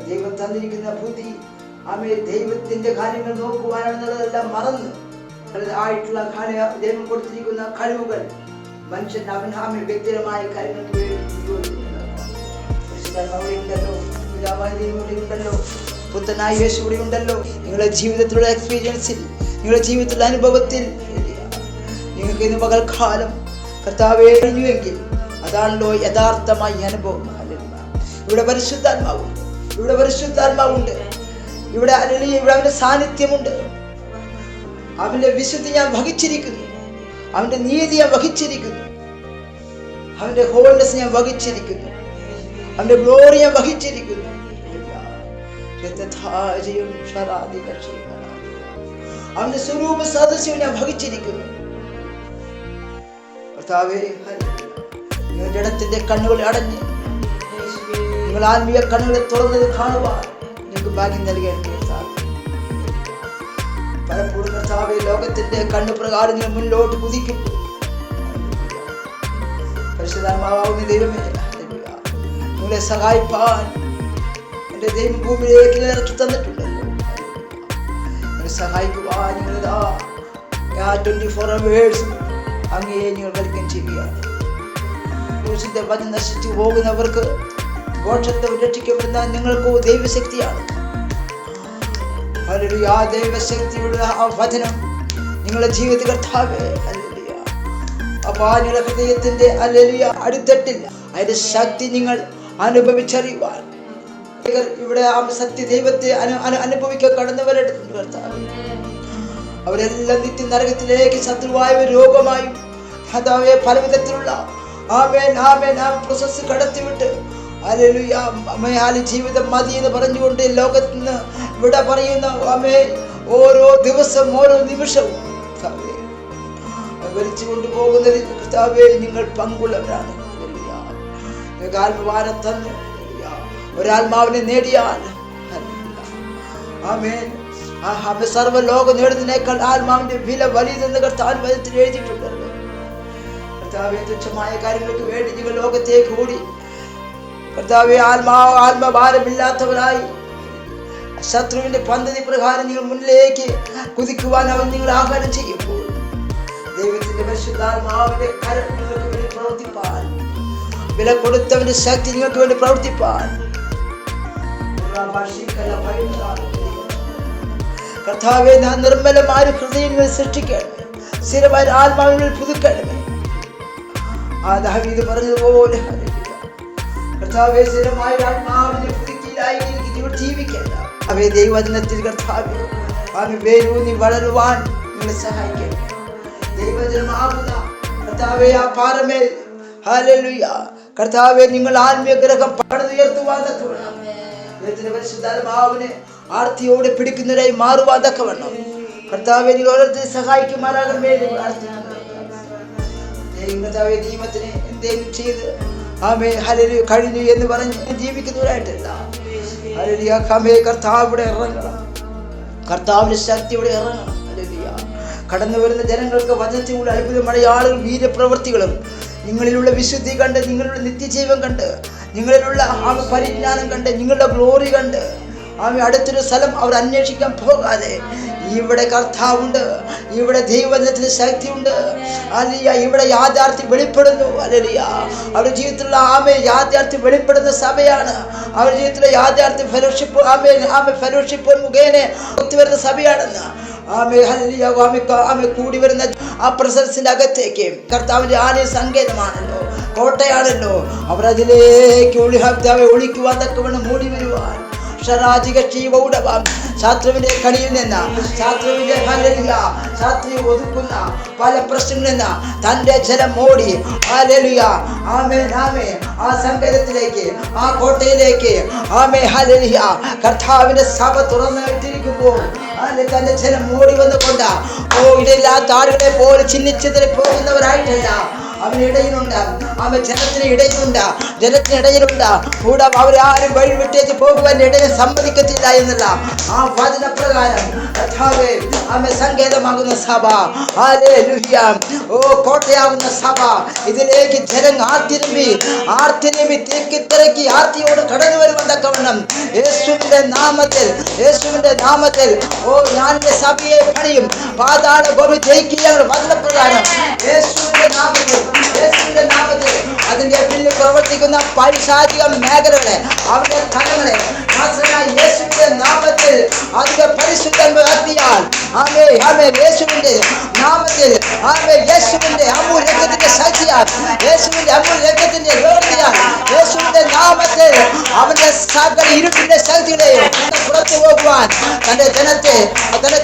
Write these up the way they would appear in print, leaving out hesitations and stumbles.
ദൈവം തന്നിരിക്കുന്ന ബുദ്ധി ദൈവത്തിന്റെ കാര്യങ്ങൾ നോക്കുവാനാണെന്നുള്ളതെല്ലാം മറന്ന് ആയിട്ടുള്ള ദൈവം കൊടുത്തിരിക്കുന്ന കഴിവുകൾ മനുഷ്യൻ അവൻ വ്യക്തിപരമായ കാര്യങ്ങൾക്ക് വേണ്ടി ഉണ്ടല്ലോ, പുത്തനായ യേശു കൂടി ഉണ്ടല്ലോ. നിങ്ങളുടെ ജീവിതത്തിലുള്ള എക്സ്പീരിയൻസിൽ, നിങ്ങളുടെ ജീവിതത്തിലുള്ള അനുഭവത്തിൽ നിങ്ങൾക്ക് ഇന്ന് പകൽക്കാലം കർത്താവേ കഴിഞ്ഞുവെങ്കിൽ അതാണല്ലോ യഥാർത്ഥമായ അനുഭവം. ഇവിടെ പരിശുദ്ധാത്മാവുണ്ട്, ഇവിടെ പരിശുദ്ധാത്മാവുണ്ട്, ഇവിടെ ഇവിടെ അവന്റെ സാന്നിധ്യമുണ്ട്. അവന്റെ വിശുദ്ധി ഞാൻ വഹിച്ചിരിക്കുന്നു, അവന്റെ നീതി ഞാൻ വഹിച്ചിരിക്കുന്നു, അവന്റെ ഹോൾനെസ് ഞാൻ വഹിച്ചിരിക്കുന്നു, അവന്റെ ഗ്ലോറി ഞാൻ വഹിച്ചിരിക്കുന്നു. അവന്റെ സ്വരൂപ സദസ്യം ഞാൻ വഹിച്ചിരിക്കുന്നു. കർത്താവേ, നിങ്ങൾ ജഡത്തിന്റെ കണ്ണുകൾ അടഞ്ഞ് നിങ്ങൾ ആത്മീയ കണ്ണുകളെ തുറന്നത് കാണുവാൻ നിങ്ങൾക്ക് ഭാഗ്യം നൽകേണ്ടി. പലപ്പോഴും കർത്താവേ, ലോകത്തിന്റെ കണ്ണുപ്രകാരം നിങ്ങൾ മുന്നോട്ട് കുതിക്കുമ്പോൾ പരിശുദ്ധാത്മാവാകുന്ന ദൈവമേ, നിങ്ങളെ സഹായിപ്പാൻ എന്റെ ദൈവം ഭൂമിയിലേക്ക് ഇറക്കി തന്നിട്ടുണ്ടല്ലോ. നിങ്ങളെ സഹായിക്കുവാൻ നിങ്ങളിതാ 24 hours അങ്ങേ നിങ്ങൾ വലിക്കം ചെയ്യുകയാണ്. ക്രൂശിന്റെ വചനം നശിച്ചു പോകുന്നവർക്ക് മോക്ഷത്തെ രക്ഷിക്കപ്പെടുന്ന നിങ്ങൾക്ക് ദൈവശക്തിയാണ്. ആ ദൈവശക്തിയുടെ ആ വചനം നിങ്ങളുടെ ജീവിത കർത്താവേ, അപ്പാനിയുടെ ഹൃദയത്തിന്റെ അടിത്തട്ടില്ല അതിന്റെ ശക്തി നിങ്ങൾ അനുഭവിച്ചറിയുവാൻ ഇവിടെ ആ സത്യ ദൈവത്തെ അനുഭവിക്കാൻ കടന്നവരെടുത്തുണ്ട് കർത്താവ്. അവരെല്ലാം നിത്യ നരകത്തിലേക്ക് ശത്രുവായ രോഗമായും കർത്താവേ പലവിധത്തിലുള്ള പ്രോസസ് കടത്തിവിട്ട് ജീവിതം മതി എന്ന് പറഞ്ഞുകൊണ്ട് ലോകത്ത് നിന്ന് ഇവിടെ പറയുന്ന ഓരോ ദിവസം ഓരോ നിമിഷവും വലിച്ചു കൊണ്ടുപോകുന്നതിൽ കർത്താവേ നിങ്ങൾ പങ്കുള്ളവരാണ്. നിങ്ങൾക്ക് ആത്മഭാരം തന്നു ഒരാത്മാവിനെ നേടിയാൽ സർവ്വലോകം നേടുന്നതിനേക്കാൾ ആത്മാവിന്റെ വില വലിയതെന്ന് കർത്താവ് വചനത്തിൽ എഴുതിയിട്ടുണ്ടല്ലോ. കർത്താവേ, തുച്ഛമായ കാര്യങ്ങൾക്ക് വേണ്ടി നിങ്ങൾ ലോകത്തേക്ക് ഓടി കർത്താവേ ആത്മഭാരമില്ലാത്തവരായി ശത്രുവിന്റെ പദ്ധതി പ്രകാരം നിങ്ങൾ മുന്നിലേക്ക് കുതിക്കുവാൻ അവൻ നിങ്ങൾ ആഹ്വാനം ചെയ്യുമ്പോൾ ദൈവത്തിന്റെ പരിശുദ്ധാത്മാവിന്റെ കരം നിങ്ങൾക്ക് വേണ്ടി പ്രവർത്തിപ്പാൻ, വില കൊടുത്തവന്റെ ശക്തി നിങ്ങൾക്ക് വേണ്ടി പ്രവർത്തിപ്പാൻ കർത്താവേ, ഞാൻ നിർമ്മലമായ ഹൃദയങ്ങൾ സൃഷ്ടിക്കണമേ, സ്ഥിരമായ ആത്മാവിൽ പുതുക്കണമേ. ആ ദാവീദ് പറഞ്ഞതുപോലെ കർത്താവേ, സ്ഥിരമായ ആത്മാവിനെ പുതുക്കിയിലായി ജീവിക്കണ്ട. അവയെ ദൈവവചനത്തിൽ കർത്താവേ വേരൂന്നി വളരുവാൻ നിങ്ങളെ സഹായിക്കണമേ. ദൈവവചനമാകുന്ന കർത്താവേ ആ പാറമേൽ ഹല്ലേലൂയ കർത്താവേ നിങ്ങൾ ആത്മീയ ഗ്രഹം പണിതുയർത്തുവാൻ തക്കവണ്ണം പരിശുദ്ധാത്മാവിനെ ആർത്തിയോടെ പിടിക്കുന്നവരായി മാറുവാൻ തക്കവണ്ണം കർത്താവേ നിങ്ങൾ ഓരോരുത്തരെ സഹായിക്കുമാറാകണമേ. കർത്താവേ, നിയമത്തിന് എന്തെങ്കിലും ചെയ്ത് ഹല്ലേലൂയ കഴിഞ്ഞു എന്ന് പറഞ്ഞ് ജീവിക്കുന്നവരായിട്ടല്ല. ഹല്ലേലൂയ കർത്താവിടെ ഇറങ്ങണം, കർത്താവിന്റെ ശക്തിയോടെ ഇറങ്ങണം. ഹല്ലേലൂയ കടന്നു വരുന്ന ജനങ്ങൾക്ക് വചനത്തിലൂടെ അത്ഭുതമായ ആളുകൾ വീര്യപ്രവൃത്തികളും നിങ്ങളിലുള്ള വിശുദ്ധി കണ്ട്, നിങ്ങളുടെ നിത്യജീവൻ കണ്ട്, നിങ്ങളിലുള്ള ആ പരിജ്ഞാനം കണ്ട്, നിങ്ങളുടെ ഗ്ലോറി കണ്ട് അടുത്തൊരു സ്ഥലം അവർ അന്വേഷിക്കാൻ പോകാതെ ഇവിടെ കർത്താവുണ്ട്, ഇവിടെ ദൈവവചനത്തിന് ശക്തിയുണ്ട്. ഹല്ലേലൂയ ഇവിടെ യാഥാർത്ഥ്യം വെളിപ്പെടുന്നു. ഹല്ലേലൂയ അവരുടെ ജീവിതത്തിലുള്ള യാഥാർത്ഥ്യം വെളിപ്പെടുന്ന സഭയാണ്. അവരുടെ ജീവിതത്തിലെ യാഥാർത്ഥ്യം ഫെലോഷിപ്പ് മുഖേന ഒത്തുവരുന്ന സഭയാണെന്ന് കൂടി വരുന്ന ആ പ്രസൻസിന്റെ അകത്തേക്ക് കർത്താവിന്റെ ആലയ സങ്കേതമാണല്ലോ, കോട്ടയാണല്ലോ. അവരതിലേക്ക് ഒളിക്കുവാൻ തക്കവണ്ണം മൂടി വരുവാൻ ശത്രുവിന്റെ കണിയിൽ നിന്ന് ശത്രു ഒതുക്കുന്ന പല പ്രശ്നങ്ങളിൽ നിന്ന് തന്റെ ജലം ഓടി ആ സങ്കേതത്തിലേക്ക്, ആ കോട്ടയിലേക്ക് കർത്താവിന്റെ സഭ തുറന്നിട്ടിരിക്കുമ്പോൾ തന്റെ ജലം ഓടി വന്നുകൊണ്ട് ഇടയില്ലാത്ത ആളുകളെ പോലെ ചിഹ്നിച്ചതിൽ പോകുന്നവരായിട്ടല്ല, അവന് ഇടയിലുണ്ട്. അവൻ ജനത്തിന് ഇടയിലുണ്ട്, ജനത്തിനിടയിലുണ്ട്. കൂടെ അവരാരും വഴി വിട്ടേച്ച് പോകുവാൻ ഇടയിൽ സമ്മതിക്കത്തില്ല എന്നുള്ള ആ വചനപ്രകാരം അവൻ സങ്കേതമാകുന്ന സഭ, ഹല്ലേലൂയ, കോട്ടയാകുന്ന സഭ, ഇതിലേക്ക് ജനം ആർത്തിരമ്പി തിരക്കി ആർത്തിയോട് കടന്നു വരുവതക്കവണ്ണം യേശുവിന്റെ നാമത്തിൽ ഞാൻ എന്റെ സഭയെ പണിയും, പാതാള ഭൂമി ജയിക്കുക വചനപ്രകാരം യേശുവിന്റെ നാമത്തിൽ അതിന്റെ പിന്നിൽ പ്രവർത്തിക്കുന്ന പൈശാചിക മേഖലകളെ, അവരുടെ തലങ്ങളെ യേശുവിന്റെ നാമത്തിൽ അതിന്റെ പരിശുദ്ധൻ നടത്തിയാൽ യേശുവിന്റെ നാമത്തിൽ യേശുവിന്റെ അമൂല്യത്തിന്റെ ശക്തിയാൽ, യേശുവിന്റെ അമൂല്യത്തിന്റെ പ്രവൃത്തിയാൽ, യേശുവിന്റെ നാമത്തിൽ അവന്റെ സകല ഇരുട്ടിന്റെ ശക്തികളെയും പുറത്തു പോകുവാൻ തന്റെ ജനത്തെ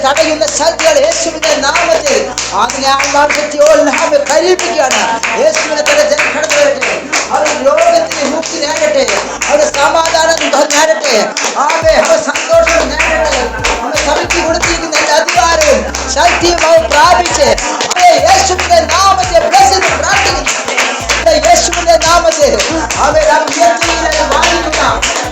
തടയുന്ന ശക്തികൾ യേശുവിന്റെ നാമത്തിൽ അതിനെ ആത്മാർത്ഥത്തോളം കരീപിക്കുകയാണ്. യേശുവിനെ തന്റെ ജനം കടന്നു വരട്ടെ, അവർ ലോകത്തിന് മുക്തി നേടട്ടെ, അവർ സമാധാനം നേടട്ടെ, അവർ സന്തോഷം നേടട്ടെ, അവർ സഭയ്ക്ക് കൊടുത്തിരിക്കുന്ന എല്ലാ അധികാരവും ശക്തിയും അവർ പ്രാപിച്ച് യേശുവിന്റെ നാമത്തെ പ്രാർത്ഥിക്കുന്നു. യേശുവിന്റെ നാമത്തിൽ വാങ്ങിക്കുന്ന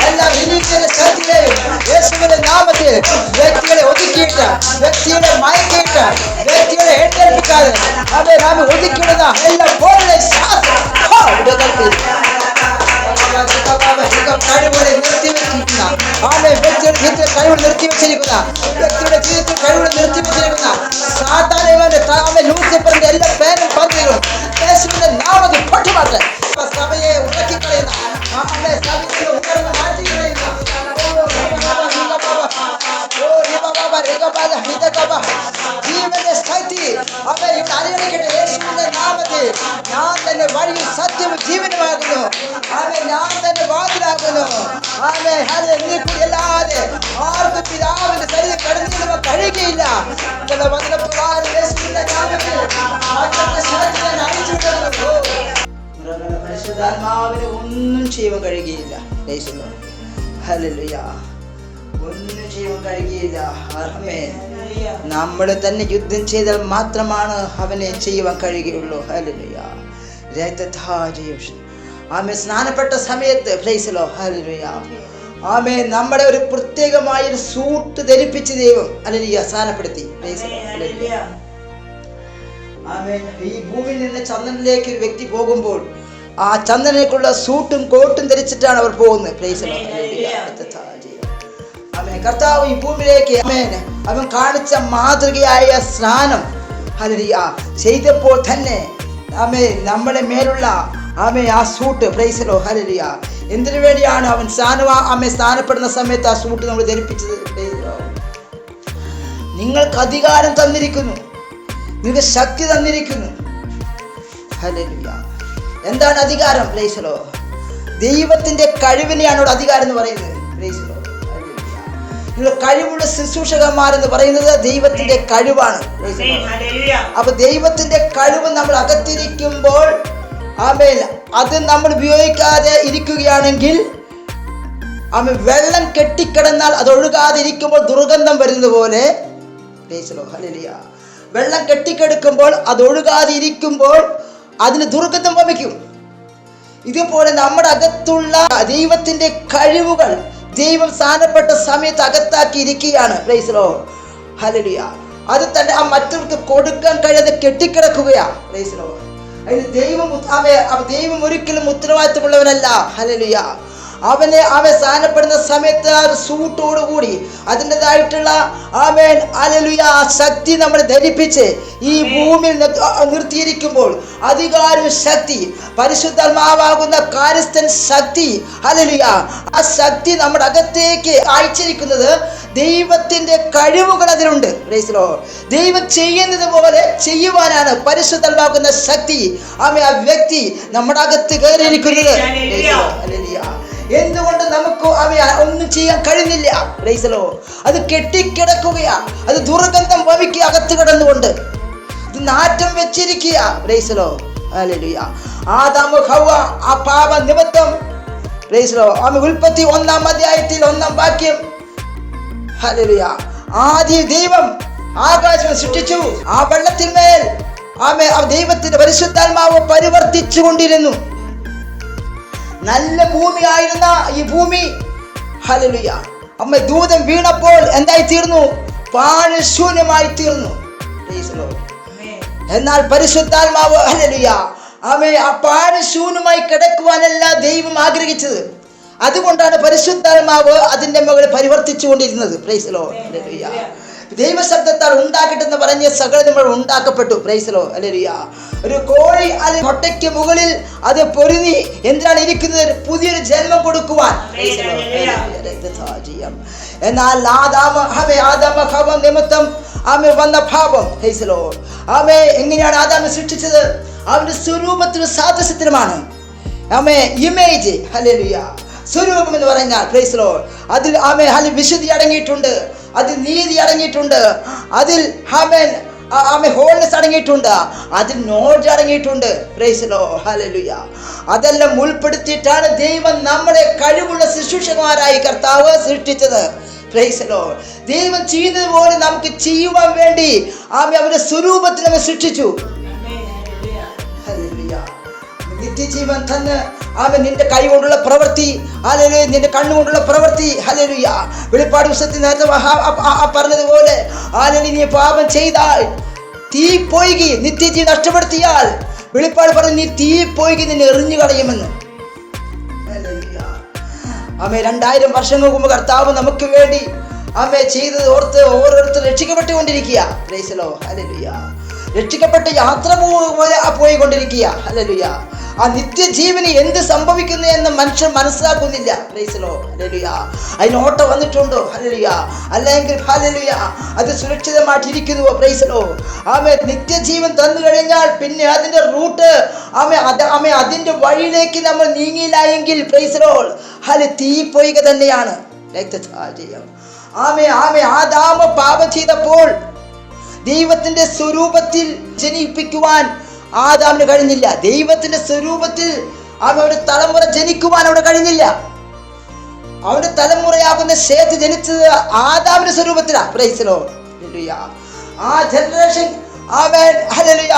എല്ലാ വിനീതിയുടെ ശക്തികളെയും യേശുവിന്റെ നാമത്തിൽ വ്യക്തികളെ ഒതുക്കിയിട്ട്, വ്യക്തികളെ മയക്കിയിട്ട്, വ്യക്തികളെ ഏറ്റെടുക്കാതെ നാം ഒതുക്കിയിടുന്ന എല്ലാ പോലുള്ള കഴിവുകളെ നിർത്തിവെച്ചിരിക്കുന്ന വ്യക്തിയുടെ ജീവിതത്തിൽ കഴിവുകൾ നിർത്തിവെച്ചിരിക്കുന്ന സാധാരണ ലൂസിഫറിന്റെ എല്ലാ പേരും പദ്ധതികളും യേശുവിന്റെ നാമത്തിൽ പൊട്ടിമാറ്റ സഭയെ ഉറക്കിക്കളയുന്ന ജീവന്റെ ശക്തി ഇവിടെ അനുകരിക്കട്ടെ. യേശുവിന്റെ നാമത്തിൽ ഞാൻ തന്നെ വഴിയും സത്യവും ജീവനുമാകുന്നു. ഞാൻ തന്നെ വാതിലാകുന്നു. അല്ലാതെ ആർക്കും പിതാവിന്റെ ശരീരം കടന്നു കഴിയുകയില്ല. പരിശുദ്ധാത്മാവിന് ഒന്നും ചെയ്യാൻ കഴിയുകയില്ല. ഹല്ലേലൂയ, ഒന്നും ചെയ്യാൻ കഴിയുകയില്ല. നമ്മൾ തന്നെ യുദ്ധം ചെയ്താൽ മാത്രമാണ് അവനെ ചെയ്യുവാൻ കഴിയുകയുള്ളൂ. ഹല്ലേലൂയ. സ്നാനപ്പെട്ട സമയത്ത് നമ്മുടെ ഒരു പ്രത്യേകമായ ഒരു സൂട്ട് ധരിപ്പിച്ച് ദൈവം ഹല്ലേലൂയ സ്നാനപ്പെടുത്തി. ഈ ഭൂമിയിൽ നിന്ന് ചന്ദ്രനിലേക്ക് ഒരു വ്യക്തി പോകുമ്പോൾ ആ ചന്ദ്രനേക്കുള്ള സൂട്ടും കോട്ടും ധരിച്ചിട്ടാണ് അവർ പോകുന്നത്. കർത്താവ് ഈ ഭൂമിയിലേക്ക് അവൻ കാണിച്ച മാതൃകയായ സ്നാനം ഹല്ലേലൂയ ചെയ്തപ്പോൾ തന്നെ നമ്മുടെ മേലുള്ള ആ സൂട്ട് ഹല്ലേലൂയ എന്തിനു വേണ്ടിയാണ് അവൻ സ്നാനപ്പെടുന്ന സമയത്ത് ആ സൂട്ട് നമ്മൾ ധരിപ്പിച്ചത്? നിങ്ങൾക്ക് അധികാരം തന്നിരിക്കുന്നു, നിങ്ങൾക്ക് ശക്തി തന്നിരിക്കുന്നു. ഹല്ലേലൂയ. എന്താണ് അധികാരം? ദൈവത്തിന്റെ കഴിവിനെയാണ് അവിടെ അധികാരം എന്ന് പറയുന്നത്. കഴിവുള്ള ശുശ്രൂഷകന്മാരെന്ന് പറയുന്നത് ദൈവത്തിന്റെ കഴിവാണ്. അപ്പൊ ദൈവത്തിന്റെ കഴിവ് നമ്മൾ അകത്തിരിക്കുമ്പോൾ അത് നമ്മൾ ഉപയോഗിക്കാതെ ഇരിക്കുകയാണെങ്കിൽ വെള്ളം കെട്ടിക്കിടന്നാൽ അത് ഒഴുകാതെ ഇരിക്കുമ്പോൾ ദുർഗന്ധം വരുന്നത് പോലെ വെള്ളം കെട്ടിക്കെടുക്കുമ്പോൾ അത് ഒഴുകാതെ ഇരിക്കുമ്പോൾ അതിന് ദുർഗന്ധം വമിക്കും. ഇതുപോലെ നമ്മുടെ അകത്തുള്ള ദൈവത്തിന്റെ കഴിവുകൾ ദൈവം സ്ഥാനപ്പെട്ട സമയത്ത് അകത്താക്കി ഇരിക്കുകയാണ്. ഹല്ലേലൂയ. അത് തന്നെ ആ മറ്റവർക്ക് കൊടുക്കാൻ കഴിയാതെ കെട്ടിക്കിടക്കുകയാ. അതിന് ദൈവം ഒരിക്കലും ഉത്തരവാദിത്തമുള്ളവനല്ല. ഹല്ലേലൂയ. അവനെ സ്ഥാനപ്പെടുന്ന സമയത്ത് ആ സൂട്ടോടുകൂടി അതിൻ്റെതായിട്ടുള്ള ഹല്ലേലൂയ ആ ശക്തി നമ്മൾ ധരിപ്പിച്ച് ഈ ഭൂമിയിൽ നിർത്തിയിരിക്കുമ്പോൾ അധികാരം ശക്തി പരിശുദ്ധാത്മാവാകുന്ന കാര്യസ്ഥൻ ശക്തി ഹല്ലേലൂയ ആ ശക്തി നമ്മുടെ അകത്തേക്ക് അയച്ചിരിക്കുന്നത് ദൈവത്തിന്റെ കഴിവുകൾ അതിലുണ്ട്. ദൈവം ചെയ്യുന്നത് പോലെ ചെയ്യുവാനാണ് പരിശുദ്ധാത്മാവാകുന്ന ശക്തി ആ വ്യക്തി നമ്മുടെ അകത്ത് കയറിയിരിക്കുന്നത്. ഹല്ലേലൂയ. എന്തുകൊണ്ട് നമുക്ക് ഒന്നും ചെയ്യാൻ കഴിയുന്നില്ല? അത് കെട്ടിക്കിടക്കുകയാ, അത് ദുർഗന്ധം വമിക്കുക അകത്ത് കിടന്നുകൊണ്ട്, ഇത് നാറ്റം വെച്ചിരിക്കുക. ആദാം ഹവ്വ ആ പാപ നിമിത്തം ഉൽപ്പത്തി 1-ാം അധ്യായത്തിൽ 1-ാം വാക്യം ഹല്ലേലൂയ ആദ്യ ദൈവം ആകാശം സൃഷ്ടിച്ചു, ആ വെള്ളത്തിന്മേൽ ആമേ ദൈവത്തിന്റെ പരിശുദ്ധാത്മാവ് പരിവർത്തിച്ചു കൊണ്ടിരുന്നു. നല്ല ഭൂമിയായിരുന്ന ഈ ഭൂമി ഹല്ലേലൂയ അമ്മ ദൂതൻ വീണപ്പോൾ എന്തായി തീർന്നു? പാഴ്ശൂന്യമായി തീർന്നു. എന്നാൽ പരിശുദ്ധാത്മാവ് ഹല്ലേലൂയ ആമേ ആ പാഴ്ശൂന്യമായി കിടക്കുവാനല്ല ദൈവം ആഗ്രഹിച്ചത്. അതുകൊണ്ടാണ് പരിശുദ്ധാത്മാവ് അതിന്റെ മുകളിൽ പരിവർത്തിച്ചു കൊണ്ടിരുന്നത്. Praise the lord. ഹല്ലേലൂയ. ദൈവശബ്ദത്താൽ ഉണ്ടാക്കട്ടെന്ന് പറഞ്ഞ് സകലം ഉണ്ടാക്കപ്പെട്ടു. Praise the lord. ഹല്ലേലൂയ. ഒരു കോഴി അത് മുട്ടയ്ക്ക് മുകളിൽ അത് പൊരുതി എന്തിനാണ് ഇരിക്കുന്നത്? പുതിയൊരു ജന്മം കൊടുക്കുവാൻ. എന്നാൽ ആദാമ നിമിത്തം ആമേ വന്ന പാപം. Price the Lord. ആമേ എങ്ങനെയാണ് ആദാമിനെ സൃഷ്ടിച്ചത്? അവന്റെ സ്വരൂപത്തിനും സാദൃശ്യത്തിനുമാണ്. ആമേ ഇമേജ്. ഹല്ലേലൂയ. സ്വരൂപം എന്ന് പറഞ്ഞാൽ പ്രൈസ് ദി ലോർഡ് അതിൽ ആമേ അതിൽ വിശുദ്ധി അടങ്ങിയിട്ടുണ്ട്, അതിൽ നീതി അടങ്ങിയിട്ടുണ്ട്, അതിൽ ആമേ ഹോൾനെസ് അടങ്ങിയിട്ടുണ്ട്, അതിൽ നോളജ് അടങ്ങിയിട്ടുണ്ട്. Price the lord. ഹല്ലേലൂയ. അതെല്ലാം ഉൾപ്പെടുത്തിയിട്ടാണ് ദൈവം നമ്മളെ കഴിവുള്ള ശുശ്രൂഷകന്മാരായി കർത്താവ് സൃഷ്ടിച്ചത്. Price the Lord. ദൈവം ചെയ്യുന്നത് പോലെ നമുക്ക് ചെയ്യുവാൻ വേണ്ടി ആമേ അവരുടെ സ്വരൂപത്തിൽ നമ്മൾ സൃഷ്ടിച്ചു. നിത്യജീവൻ തന്നെ അവൻ നിന്റെ കൈ കൊണ്ടുള്ള പ്രവൃത്തി, ഹല്ലേലൂയ, നിന്റെ കണ്ണുകൊണ്ടുള്ള പ്രവൃത്തി. ഹല്ലേലൂയ. വെളിപ്പാട് പുസ്തകത്തിൽ നേരത്തെ പറഞ്ഞതുപോലെ ഹല്ലേലൂയ നീ പാപം ചെയ്താൽ തീ പോയി നിത്യജീവൻ നഷ്ടപ്പെടുത്തിയാൽ വെളിപ്പാട് പറഞ്ഞു നീ തീ പോയി നിന്നെ എറിഞ്ഞു കളയുമെന്ന്. ആമേ 2000 വർഷങ്ങൾക്ക് മുമ്പ് കർത്താവ് നമുക്ക് വേണ്ടി ആമേ ചെയ്തത് ഓർത്ത് ഓരോരുത്തർ രക്ഷിക്കപ്പെട്ടുകൊണ്ടിരിക്കുക. Praise the lord. ഹല്ലേലൂയ. രക്ഷിക്കപ്പെട്ട യാത്ര പോലെ പോയിക്കൊണ്ടിരിക്കുക. ഹല്ലേലൂയ. ആ നിത്യജീവന് എന്ത് സംഭവിക്കുന്നു എന്ന് മനുഷ്യൻ മനസ്സിലാക്കുന്നില്ല. Price the lord. ഹല്ലേലൂയ. അതിന് ഓട്ട വന്നിട്ടുണ്ടോ? ഹല്ലേലൂയ. അല്ലെങ്കിൽ ഹല്ലേലൂയ അത് സുരക്ഷിതമായിട്ടിരിക്കുന്നുവോ? Price the Lord. ആമേ നിത്യജീവൻ തന്നു കഴിഞ്ഞാൽ പിന്നെ അതിന്റെ റൂട്ട് ആമേ അതിന്റെ വഴിയിലേക്ക് നമ്മൾ നീങ്ങിയില്ല എങ്കിൽ പ്രൈസ് ദി ലോർഡ് തീ പോയിക തന്നെയാണ്. ആമേ ആദാം പാപം ചെയ്തപ്പോൾ ദൈവത്തിന്റെ സ്വരൂപത്തിൽ ജനിപ്പിക്കുവാൻ ആദാമിന് കഴിഞ്ഞില്ല. ദൈവത്തിന്റെ സ്വരൂപത്തിൽ അവരുടെ തലമുറ ജനിക്കുവാൻ അവിടെ കഴിഞ്ഞില്ല. അവന്റെ തലമുറയാകുന്ന ശേത്ത് ജനിച്ചത് ആദാമിന്റെ സ്വരൂപത്തിലാണ്. Praise the lord. ഹല്ലേലൂയ. ആ ജനറേഷൻ ഹല്ലേലൂയ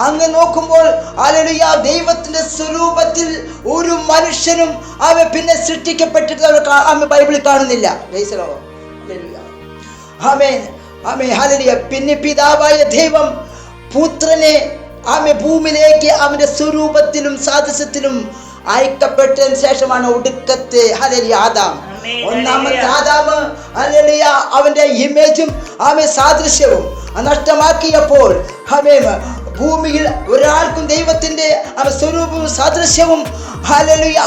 അങ്ങ് നോക്കുമ്പോൾ ഹല്ലേലൂയ ദൈവത്തിന്റെ സ്വരൂപത്തിൽ ഒരു മനുഷ്യനും അവൻ പിന്നെ സൃഷ്ടിക്കപ്പെട്ടിട്ട് ബൈബിളിൽ കാണുന്നില്ല. Price the lord. ഹല്ലേലൂയ. ആമേൻ. ആമേൻ. ഹല്ലേലൂയ. പിന്നെ പിതാവായ ദൈവം പുത്രനെ ഭൂമിയിലേക്ക് അവന്റെ സ്വരൂപത്തിലും സാദൃശ്യത്തിലും അയക്കപ്പെട്ടതിന് ശേഷമാണ് ഒടുക്കത്തെ ഹല്ലേലൂയ ആദാം. ഒന്നാമത്തെ ആദാം ഹല്ലേലൂയ അവന്റെ ഇമേജും സാദൃശ്യവും നഷ്ടമാക്കിയപ്പോൾ ഭൂമിയിൽ ഒരാൾക്കും ദൈവത്തിന്റെ സ്വരൂപവും സാദൃശ്യവും ഹല്ലേലൂയ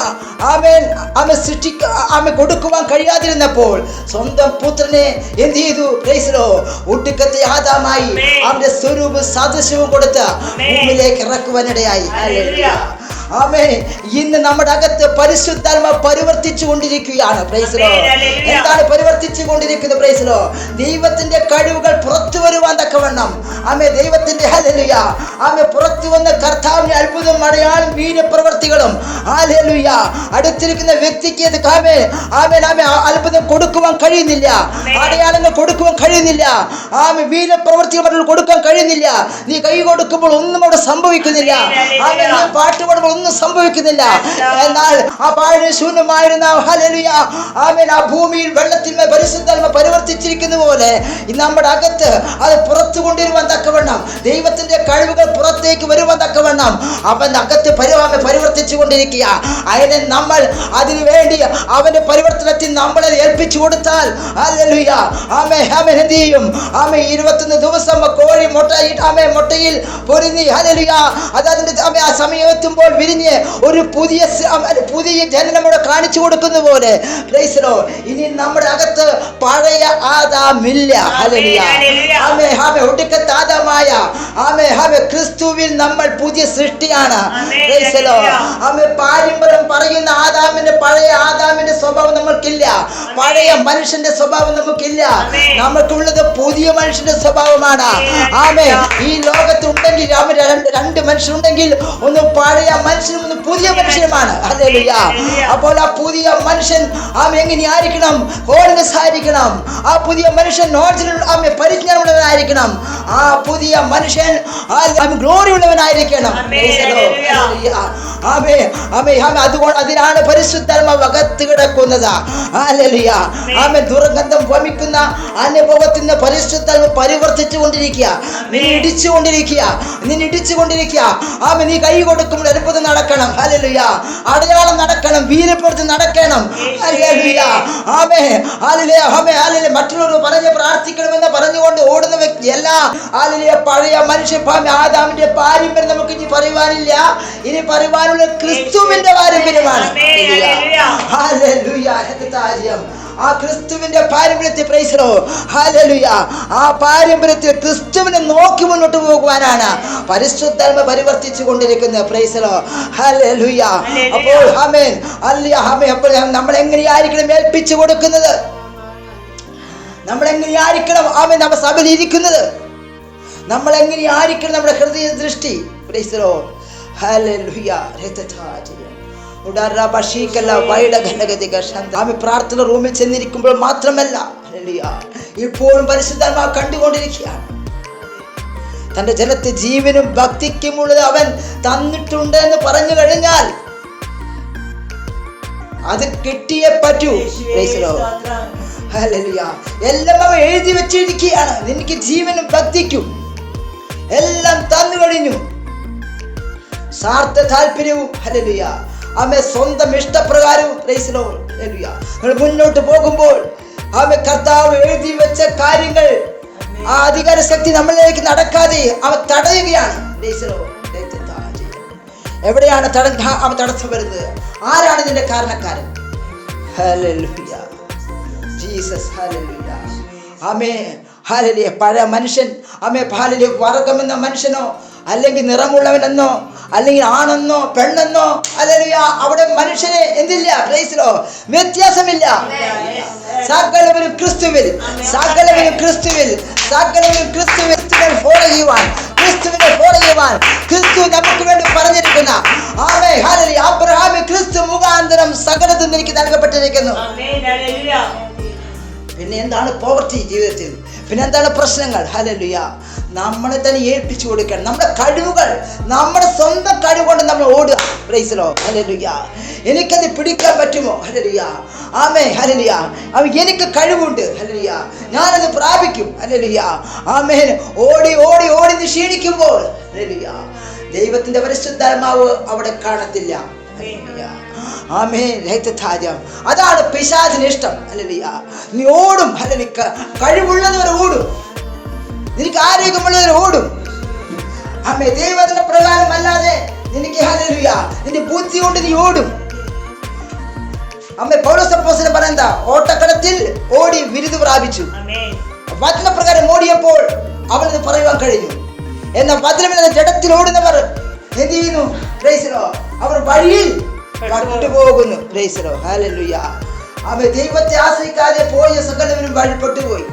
കൊടുക്കുവാൻ കഴിയാതിരുന്നപ്പോൾ സ്വന്തം പുത്രനെ എന്ത് ചെയ്തു? Price the Lord. ഒടുക്കത്തെ ആദാമായി അവന്റെ സ്വരൂപവും സാദൃശ്യവും കൊടുത്ത് ഭൂമിയിലേക്ക് ഇറക്കുവാനിടയായി. ഹല്ലേലൂയ. ആമേൻ. ഇന്ന് നമ്മുടെ അകത്ത് പരിശുദ്ധാത്മ പരിവർത്തിച്ചു കൊണ്ടിരിക്കുകയാണ്. Price the Lord. എന്താണ് പരിവർത്തിച്ചു കൊണ്ടിരിക്കുന്നത്? Price the Lord. ദൈവത്തിന്റെ കഴിവുകൾ പുറത്തു വരുവാൻ തക്കവണ്ണം ദൈവത്തിന്റെ ഹല്ലേലൂയ പുറത്തു വന്ന കർത്താവിന്റെ അത്ഭുതം അടയാളം വീര്യപ്രവർത്തികളും ഹല്ലേലൂയ അടുത്തിരിക്കുന്ന വ്യക്തിക്ക് അത്ഭുതം കൊടുക്കുവാൻ കഴിയുന്നില്ല, അടയാളങ്ങൾ കൊടുക്കുവാൻ കഴിയുന്നില്ല, വീര്യപ്രവർത്തികൾ കൊടുക്കാൻ കഴിയുന്നില്ല. നീ കൈ കൊടുക്കുമ്പോൾ ഒന്നും അവിടെ സംഭവിക്കുന്നില്ല, പാട്ട് പാടുമ്പോൾ ഒന്നും സംഭവിക്കുന്നില്ല. എന്നാൽ ആ പാടിന് ശൂന്യമായിരുന്ന ഹല്ലേലൂയ ആ ഭൂമിയിൽ വെള്ളത്തിന്മേൽ പരിശുദ്ധാത്മ പരിവർത്തിച്ചിരിക്കുന്ന പോലെ നമ്മുടെ അകത്ത് അത് പുറത്തു കൊണ്ടുവരുവാൻ തക്കവണ്ണം ദൈവത്തിന്റെ കഴിവുകൾ പുറത്തേക്ക് വരുവാൻ തക്കവണ്ണം അവന്റെ അകത്ത് പരിവർത്തിച്ചു കൊണ്ടിരിക്കുക. അതിനെ നമ്മൾ അതിനു വേണ്ടി അവന്റെ പരിവർത്തനത്തിൽ നമ്മളെ ഏൽപ്പിച്ചു കൊടുത്താൽ ഹല്ലേലൂയ എന്ത് ചെയ്യും? 21 ദിവസം കോഴി മുട്ടയിൽ പൊരിഞ്ഞ് ഹല്ലേലൂയ അതതിന്റെ ആ സമയത്തുമ്പോൾ വിരിഞ്ഞ് ഒരു പുതിയ ജനനമോടെ കാണിച്ചു കൊടുക്കുന്ന പോലെ പ്രൈസ് ദി ലോർഡ് ഇനി നമ്മുടെ അകത്ത് പഴയ ആദാമില്ല. ഹല്ലേലൂയ. ഒടുക്കത്തെ ആദാമായ ക്രിസ്തുവിൽ നമ്മൾ പുതിയ സൃഷ്ടിയാണ്. Price the Lord. പാരമ്പര്യം പറയുന്ന പഴയ ആദാമിന്റെ സ്വഭാവം നമ്മൾക്കില്ല. പഴയ മനുഷ്യന്റെ സ്വഭാവം നമുക്കില്ല. നമുക്കുള്ളത് പുതിയ മനുഷ്യന്റെ സ്വഭാവമാണ്. ആമേൻ. ഈ ലോകത്തുണ്ടെങ്കിൽ രണ്ട് മനുഷ്യരുണ്ടെങ്കിൽ ഒന്ന് പഴയ മനുഷ്യനും ഒന്ന് പുതിയ മനുഷ്യനുമാണ്. ഹല്ലേലൂയ. അപ്പോൾ ആ പുതിയ മനുഷ്യൻ എങ്ങനെയായിരിക്കണം? ഹോളിനെസ് ആയിരിക്കണം. ആ പുതിയ മനുഷ്യൻ പരിജ്ഞാനമുള്ളവനായിരിക്കണം. ആ പുതിയ മനുഷ്യൻ ഗ്ലോറി ഉള്ളവനായിരിക്കണം. അതുകൊണ്ട് അതിനാണ് പരിശുദ്ധാത്മാവ് അകത്ത് കിടക്കുന്നത്. ഹല്ലേലൂയ. ദുർഗന്ധം വമിക്കുന്ന അനുഭവത്തിന് പരിശുദ്ധാത്മാവ് പരിവർത്തിച്ചു കൊണ്ടിരിക്കുക. നിന്നെ ഇടിച്ചുകൊണ്ടിരിക്കുക. നീ കൈ കൊടുക്കുമ്പോൾ അത്ഭുതം നടക്കണം. ഹല്ലേലൂയ. അടയാളം നടക്കണം. വീരപ്പെടുത്തി നടക്കണം. ഹല്ലേലൂയ. മറ്റുള്ളവർ പറഞ്ഞ് പ്രാർത്ഥിക്കണമെന്ന് പറഞ്ഞുകൊണ്ട് ഓടുന്ന വ്യക്തിയല്ല. പഴയ മനുഷ്യൻ ആദാമിന്റെ പാരമ്പര്യം നമുക്ക് ഇനി പറയുവാനില്ല. ഇനി പറയുവാനുള്ള ക്രിസ്തുവിന്റെ പാരമ്പര്യമാണ്. ആ ക്രിസ്തുവിന്റെ പാരമ്പര്യത്തെ പ്രൈസറോ. ഹല്ലേലൂയ. ആ പാരമ്പര്യത്തിൽ ക്രിസ്തുവിനെ നോക്കി മുന്നോട്ട് പോകുവാനാണ് പരിശുദ്ധാത്മ പരിവർത്തിച്ചു കൊണ്ടിരിക്കുന്നത്. പ്രൈസറോ. ഹല്ലേലൂയ. അപ്പോൾ ആമേൻ. അപ്പോൾ നമ്മൾ എങ്ങനെയായിരിക്കണം ഏൽപ്പിച്ചു കൊടുക്കുന്നത്? നമ്മൾ എങ്ങനെയായിരിക്കണം നമ്മുടെ സഭയിൽ ഇരിക്കുന്നത്? നമ്മൾ എങ്ങനെയായിരിക്കണം നമ്മുടെ ഹൃദയ ദൃഷ്ടി? പ്രൈസറോ. ഹല്ലേലൂയ. പ്രാർത്ഥന റൂമിൽ ചെന്നിരിക്കുമ്പോൾ മാത്രമല്ല, ഇപ്പോഴും പരിശുദ്ധാത്മാവ് കണ്ടുകൊണ്ടിരിക്കുകയാണ്. തന്റെ ജനത്തെ ജീവനും ഭക്തിക്കുമുള്ളത് അവൻ തന്നിട്ടുണ്ട് എന്ന് പറഞ്ഞു കഴിഞ്ഞാൽ അത് കിട്ടിയേ പറ്റൂ. എല്ലാം അവൻ എഴുതി വെച്ചിരിക്കുകയാണ്. നിനക്ക് ജീവനും ഭക്തിക്കും എല്ലാം തന്നു കഴിഞ്ഞു. സ്വാർത്ഥ താല്പര്യവും ഹല്ലേലൂയ സ്വന്തം ഇഷ്ടപ്രകാരവും മുന്നോട്ട് പോകുമ്പോൾ കർത്താവ് എഴുതി വെച്ച കാര്യങ്ങൾ ആ അധികാര ശക്തി നമ്മളിലേക്ക് നടക്കാതെ അവൻ തടയുകയാണ്. എവിടെയാണ് അവൻ തടസ്സം വരുന്നത്? ആരാണ് ഇതിന്റെ കാരണക്കാരൻ? ഹല്ലേലൂയ. ജീസസ്. ഹല്ലേലൂയ. ഹല്ലേലൂയ. പഴയ മനുഷ്യൻ ഹല്ലേലൂയ വർഗമെന്ന മനുഷ്യനോ അല്ലെങ്കിൽ നിറമുള്ളവനെന്നോ അല്ലെങ്കിൽ ആണെന്നോ പെണ്ണെന്നോ ഹല്ലേലൂയ അവിടെ മനുഷ്യനെ എന്തില്ല? പ്രൈസിലോ വ്യത്യാസമില്ല. സകലവരും ക്രിസ്തുവിൽ ഫോളോ ചെയ്യുവാൻ, ക്രിസ്തുവിനെ ഫോളോ ചെയ്യുവാൻ ക്രിസ്തു നമുക്ക് വേണ്ടി പറഞ്ഞിരിക്കുന്ന അബ്രഹാം ക്രിസ്തു മുഖാന്തരം സകലതും എനിക്ക് നൽകപ്പെട്ടിരിക്കുന്നു. പിന്നെ എന്താണ് പോവർട്ടി ജീവിതത്തിൽ? പിന്നെ എന്താണ് പ്രശ്നങ്ങൾ? ഹല്ലേലൂയ. നമ്മളെ തന്നെ ഏൽപ്പിച്ചു കൊടുക്കണം. നമ്മുടെ കഴിവുകൾ, നമ്മുടെ സ്വന്തം കഴിവ് കൊണ്ട് നമ്മൾ ഓടുക. Praise Lord. ഹല്ലേലൂയ. എനിക്കത് പിടിക്കാൻ പറ്റുമോ? ഹല്ലേലൂയ. ആമേൻ. ഹല്ലേലൂയ. എനിക്ക് കഴിവുണ്ട്. ഹല്ലേലൂയ. ഞാനത് പ്രാപിക്കും. ഹല്ലേലൂയ. ആമേൻ. ഓടി ഓടി ഓടി ക്ഷീണിക്കുമ്പോൾ ഹല്ലേലൂയ ദൈവത്തിന്റെ പരിശുദ്ധാത്മാവ് അവിടെ കാണത്തില്ല. അതാണ് പിശാചിന് ഇഷ്ടം. ഹല്ലേലൂയ. നീ ഓടും. ഹല്ലേലൂയ. കഴിവുള്ളവർ ഓടും. നിനക്ക് ആരോഗ്യമുള്ളവർ ഓടും. ദൈവത്തിന്റെ പ്രകാരം അല്ലാതെ നിനക്ക് ഹല്ലേലൂയ നിന്റെ ബുദ്ധി കൊണ്ട് നീ ഓടും. പൗലോസ് അപ്പോസ്തലൻ പറയുന്ന ഓട്ടക്കളത്തിൽ ഓടി വിരുദ് പ്രാപിച്ചു. വചനപ്രകാരം ഓടിയപ്പോൾ അവനത് പറയുവാൻ കഴിഞ്ഞു. എന്നാൽ വചനമില്ലാതെ ജഡത്തിൽ ഓടുന്നവർ എന്ത് ചെയ്യുന്നു? Praise Lord. അവർ വഴിയിൽ പട്ടുപോകുന്നു. Price Lord. ഹല്ലേലൂയ. ദൈവത്തെ ആശ്രയിക്കാതെ പോയ സകലവരും വഴിപ്പെട്ടുപോയി.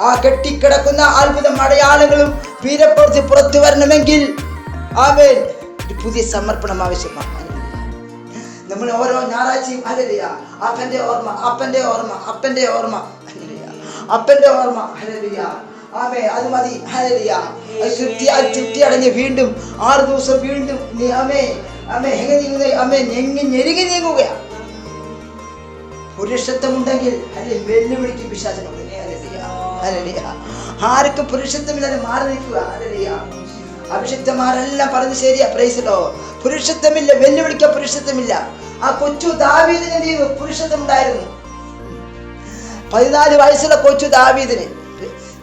ആ കെട്ടിക്കിടക്കുന്ന അത്ഭുതം അടയാളങ്ങളും വീരപ്രവൃത്തി പുറത്തു വരണമെങ്കിൽ ആമേൻ പുതിയ സമർപ്പണം ആവശ്യമാണ്. നമ്മൾ ഓരോ ഞായറാഴ്ചയും ഹല്ലേലൂയ അപ്പന്റെ ഓർമ്മ, അപ്പന്റെ ഓർമ്മ, അപ്പന്റെ ഓർമ്മ, അപ്പന്റെ ഓർമ്മ. ഹല്ലേലൂയ. ആമേൻ. അത് മതി. ഹല്ലേലൂയ. തൃപ്തി അടഞ്ഞ് വീണ്ടും 6 ദിവസം വീണ്ടും ഞെരുങ്ങി നീങ്ങുകയാണ്. പുരുഷത്വമുണ്ടെങ്കിൽ അല്ലെങ്കിൽ വെല്ലുവിളിക്ക് പിശാചിനോട്. ആർക്കും പുരുഷത്വമില്ലാതെ മാറി നിൽക്കുക. അഭിഷിക്തന്മാരെല്ലാം പറഞ്ഞു ശരിയാ. Praise lord. പുരുഷത്വമില്ല, വെല്ലുവിളിക്കാൻ പുരുഷത്വമില്ല. ആ കൊച്ചു ദാവീദിന് എന്ത് ചെയ്തു? പുരുഷത്വം ഉണ്ടായിരുന്നു. 14 വയസ്സുള്ള കൊച്ചു ദാവീദിന്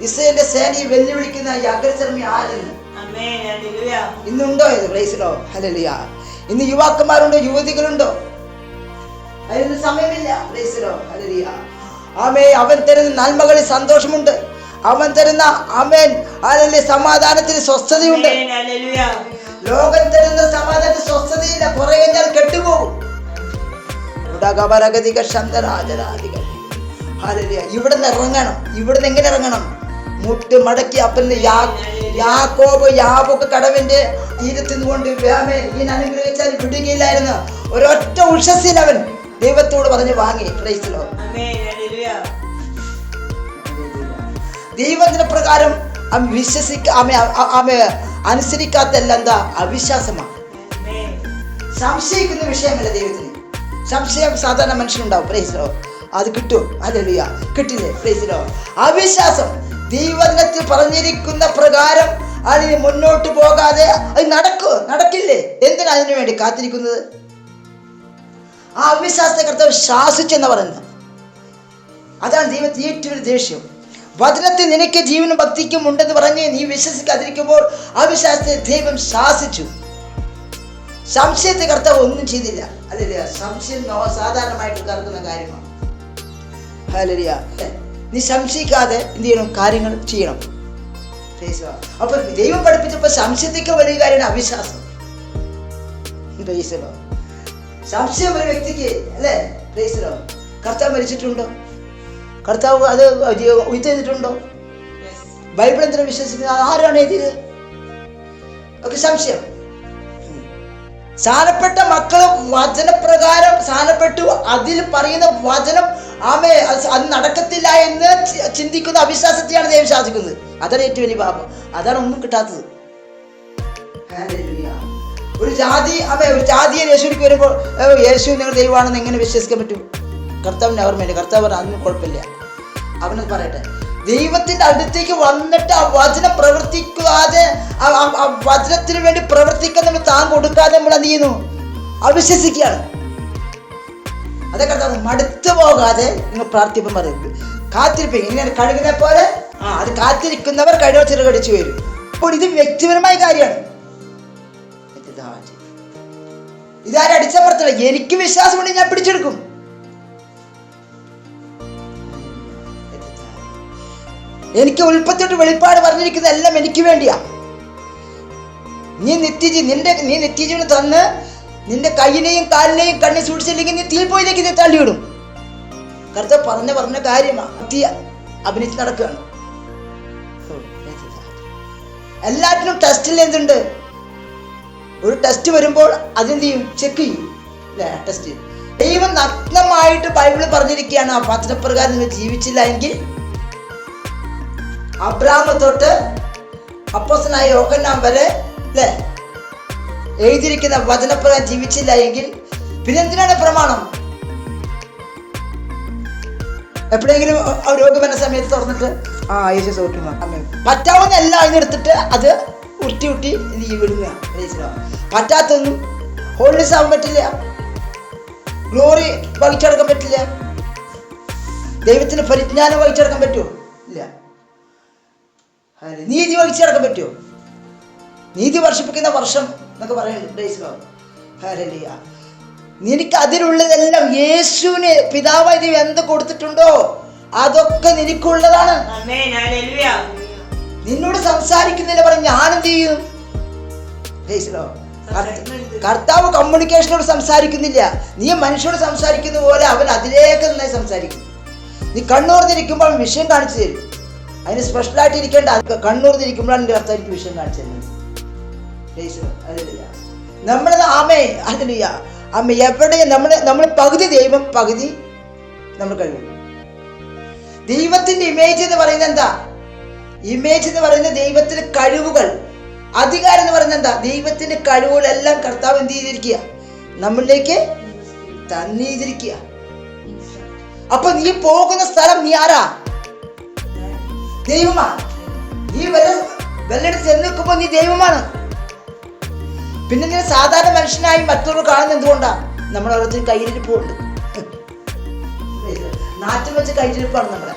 ഇസ്രായേലിന്റെ സേനയെ വെല്ലുവിളിക്കുന്ന ഈ അഗ്രചർമ്മി ആരെന്ന് ഇന്നുണ്ടോ ഇത്? Praise Lord. ഹല്ലേലൂയ. ഇന്ന് യുവാക്കന്മാരുണ്ടോ? യുവതികളുണ്ടോ? അതിന് സമയമില്ല. Praise Lord. ഹല്ലേലൂയ. ആമേൻ. അവൻ തരുന്ന നന്മകളിൽ സന്തോഷമുണ്ട്. അവൻ തരുന്ന ആമേൻ ഹല്ലേലൂയ സമാധാനത്തിന് സ്വസ്ഥതയുണ്ട്. ലോകം തരുന്ന സമാധാനത്തിന് സ്വസ്ഥതയില്ല. കുറെ കഴിഞ്ഞാൽ കെട്ടുപോകും. ഇവിടെ നിന്ന് ഇറങ്ങണം. ഇവിടെ നിന്ന് എങ്ങനെ ഇറങ്ങണം? മുട്ട് മടക്കി അപ്പൻ്റെ യാബൊക്കെ കടവിന്റെ തീരത്തിന്നുകൊണ്ട് ഈ അനുഗ്രഹിച്ചാൽ വിടുകയില്ലായിരുന്നു. ഒരൊറ്റ ഉഷസ്സിൽ അവൻ ദൈവത്തോട് പറഞ്ഞ് വാങ്ങി. പ്രൈസിലോ ദൈവത്തിന്റെ പ്രകാരം അനുസരിക്കാത്തല്ല എന്താ? അവിശ്വാസമാണ്. സംശയിക്കുന്ന വിഷയമല്ല ദൈവത്തിന്. സംശയം സാധാരണ മനുഷ്യനുണ്ടാവും. പ്രൈസിലോ അത് കിട്ടും. ഹല്ലേലൂയ. കിട്ടില്ലേ? പ്രൈസിലോ. അവിശ്വാസം ദൈവത്തിൽ പറഞ്ഞിരിക്കുന്ന പ്രകാരം അതിന് മുന്നോട്ട് പോകാതെ അത് നടക്കില്ലേ? എന്തിനാ അതിനു വേണ്ടി കാത്തിരിക്കുന്നത്? ആ അവിശ്വാസത്തെ കർത്താവ് ശാസിച്ചെന്ന് പറയുന്നത്. അതാണ് ദൈവത്തിന് ഏറ്റവും വലിയ ദേഷ്യം. വചനത്തിൽ നിനക്ക് ജീവനും ഭക്തിക്കും ഉണ്ടെന്ന് പറഞ്ഞ് നീ വിശ്വസിക്കാതിരിക്കുമ്പോൾ അവിശ്വാസത്തെ ദൈവം ശാസിച്ചു. സംശയത്തെ കർത്താവ് ഒന്നും ചെയ്തില്ല. അല്ലേ? സംശയം സാധാരണമായിട്ട് കറക്കുന്ന കാര്യമാണ്. ഹല്ലേലൂയ. നീ സംശയിക്കാതെ എന്ത് ചെയ്യണം? കാര്യങ്ങൾ ചെയ്യണം. അപ്പൊ ദൈവം പഠിപ്പിച്ചപ്പോ സംശയത്തേക്ക് വലിയ കാര്യമാണ് അവിശ്വാസം. സംശയം ഒരു വ്യക്തിക്ക് അല്ലേ? കർത്താവ് മരിച്ചിട്ടുണ്ടോ? കർത്താവ് അത് ഉയർത്തിട്ടുണ്ടോ? ബൈബിൾ എന്തിനാ വിശ്വസിക്കുന്നത്? ആരാണ് എഴുതിയത്? ഒക്കെ സംശയം. സ്ഥാനപ്പെട്ട മക്കളും വചനപ്രകാരം സ്ഥാനപ്പെട്ടു. അതിൽ പറയുന്ന വചനം അത് നടക്കത്തില്ല എന്ന് ചിന്തിക്കുന്ന അവിശ്വാസത്തെയാണ് ദൈവം ശാസിക്കുന്നത്. അതാണ് ഏറ്റവും വലിയ പാപം. അതാണ് ഒന്നും കിട്ടാത്തത്. ഒരു ജാതിയെ യേശുവിലേക്ക് വരുമ്പോൾ യേശു നിങ്ങൾ ദൈവമാണെന്ന് എങ്ങനെ വിശ്വസിക്കാൻ പറ്റും? കർത്താവിൻ്റെ ഓർമ്മയില്ല. കർത്താവ് അതിന് കുഴപ്പമില്ല. അവനത് പറയട്ടെ. ദൈവത്തിന്റെ അടുത്തേക്ക് വന്നിട്ട് ആ വചനം പ്രവർത്തിക്കാതെ ആ വചനത്തിന് വേണ്ടി പ്രവർത്തിക്കാൻ നമ്മൾ താൻ കൊടുക്കാതെ നമ്മൾ എന്ത് ചെയ്യുന്നു? അവിശ്വസിക്കുകയാണ്. അതൊക്കെ കർത്താവ് മടുത്തു പോകാതെ നിങ്ങൾ പ്രാർത്ഥിപ്പം പറയുന്നത്. കാത്തിരിപ്പ് ഇങ്ങനെ കഴുകിനെ പോലെ അത് കാത്തിരിക്കുന്നവർ കഴിവ ചെറുകടിച്ചു വരും. അപ്പോൾ ഇത് വ്യക്തിപരമായ കാര്യമാണ്. ഇതാരും അടിച്ചമർത്തില്ല. എനിക്ക് വിശ്വാസമുണ്ടെങ്കിൽ ഞാൻ പിടിച്ചെടുക്കും. എനിക്ക് ഉൽപ്പത്തിയോട്ട് വെളിപ്പാട് പറഞ്ഞിരിക്കുന്നത് എല്ലാം എനിക്ക് വേണ്ടിയാ. നീ നിത്യജീവന് തന്ന് നിന്റെ കയ്യിനെയും കാലിനെയും കണ്ണി സൂക്ഷിച്ചില്ലെങ്കിൽ നീ തീപ്പോയിലേക്ക് നീ തള്ളിവിടും. കർത്താവ് പറഞ്ഞ കാര്യമാണ്. അഭിനയിച്ച് നടക്കുകയാണ്. എല്ലാറ്റിനും ടെസ്റ്റിൽ എന്തുണ്ട്? ഒരു ടെസ്റ്റ് വരുമ്പോൾ അതെന്ത് ചെയ്യും? ചെക്ക് ചെയ്യും അല്ലേ? ടെസ്റ്റ്. ദൈവം നഗ്നമായിട്ട് ബൈബിളിൽ പറഞ്ഞിരിക്കുകയാണ്. ആ വചനപ്രകാരം നിങ്ങൾ ജീവിച്ചില്ല എങ്കിൽ, അബ്രാഹം തൊട്ട് അപ്പോസ്തലനായ യോഹന്നാൻ വരെ അല്ലേ എഴുതിയിരിക്കുന്ന വചനപ്രകാരം ജീവിച്ചില്ല എങ്കിൽ പിന്നെ എന്തിനാണ് പ്രമാണം? എപ്പോഴെങ്കിലും രോഗം വരുന്ന സമയത്ത് തുറന്നിട്ട് യേശു സൗഖ്യമാ പറ്റാവുന്ന എല്ലാം അതിനെടുത്തിട്ട് അത് ഉരുട്ടി വിടുക. പറ്റാത്തൊന്നും ഹോളിനെസ് ആവാൻ പറ്റില്ല. ഗ്ലോറി വഹിച്ചെടുക്കാൻ പറ്റില്ല. ദൈവത്തിന് പരിജ്ഞാനം വഹിച്ചെടുക്കാൻ പറ്റുമോ? ഇല്ല. നീതി വഹിച്ചെടുക്കാൻ പറ്റുമോ? നീതി വർഷിപ്പിക്കുന്ന വർഷം എന്നൊക്കെ പറയുന്നത്. നിനക്ക് അതിലുള്ളതെല്ലാം യേശുവിന് പിതാവായ ദൈവം എന്ത് കൊടുത്തിട്ടുണ്ടോ അതൊക്കെ നിനക്കുള്ളതാണ്. നിന്നോട് സംസാരിക്കുന്നില്ല പറഞ്ഞ് ഞാനെന്ത് ചെയ്യും? കർത്താവ് കമ്മ്യൂണിക്കേഷനോട് സംസാരിക്കുന്നില്ല. നീ മനുഷ്യനോട് സംസാരിക്കുന്ന പോലെ അവൻ അതിലേക്ക് നന്നായി സംസാരിക്കും. നീ കണ്ണൂർന്നിരിക്കുമ്പോൾ അവൻ വിഷയം കാണിച്ചു തരും. അതിന് സ്പെഷ്യലായിട്ട് ഇരിക്കേണ്ട. കണ്ണൂർന്നിരിക്കുമ്പോഴാണ് എൻ്റെ കർത്താവ് എനിക്ക് വിഷയം കാണിച്ചു തരുന്നത്. നമ്മളത് എവിടെ നമ്മൾ പകുതി ദൈവം പകുതി നമ്മൾ കഴിയും. ദൈവത്തിന്റെ ഇമേജ് എന്ന് പറയുന്നത് എന്താ? ഇമേജ് എന്ന് പറയുന്നത് ദൈവത്തിന്റെ കഴിവുകൾ. അധികാരം എന്ന് പറയുന്നത് എന്താ? ദൈവത്തിന്റെ കഴിവുകളെല്ലാം കർത്താവ് എന്ത് ചെയ്തിരിക്കുക? നമ്മളിലേക്ക് തന്നിരിക്കുക. അപ്പൊ നീ പോകുന്ന സ്ഥലം നീ ആരാ? ദൈവമാണ്. നീ വല്ലയിടത്ത് ചെന്ന് നിൽക്കുമ്പോ നീ ദൈവമാണ്. പിന്നെ നീ സാധാരണ മനുഷ്യനായി മറ്റുള്ളവർ കാണുന്നത് എന്തുകൊണ്ടാ? നമ്മുടെ ഓരോരുത്തരും കയ്യിലിരിപ്പുണ്ട്. നാട്ടിൽ വെച്ച് കയ്യിലിരിപ്പാണ് നമ്മുടെ.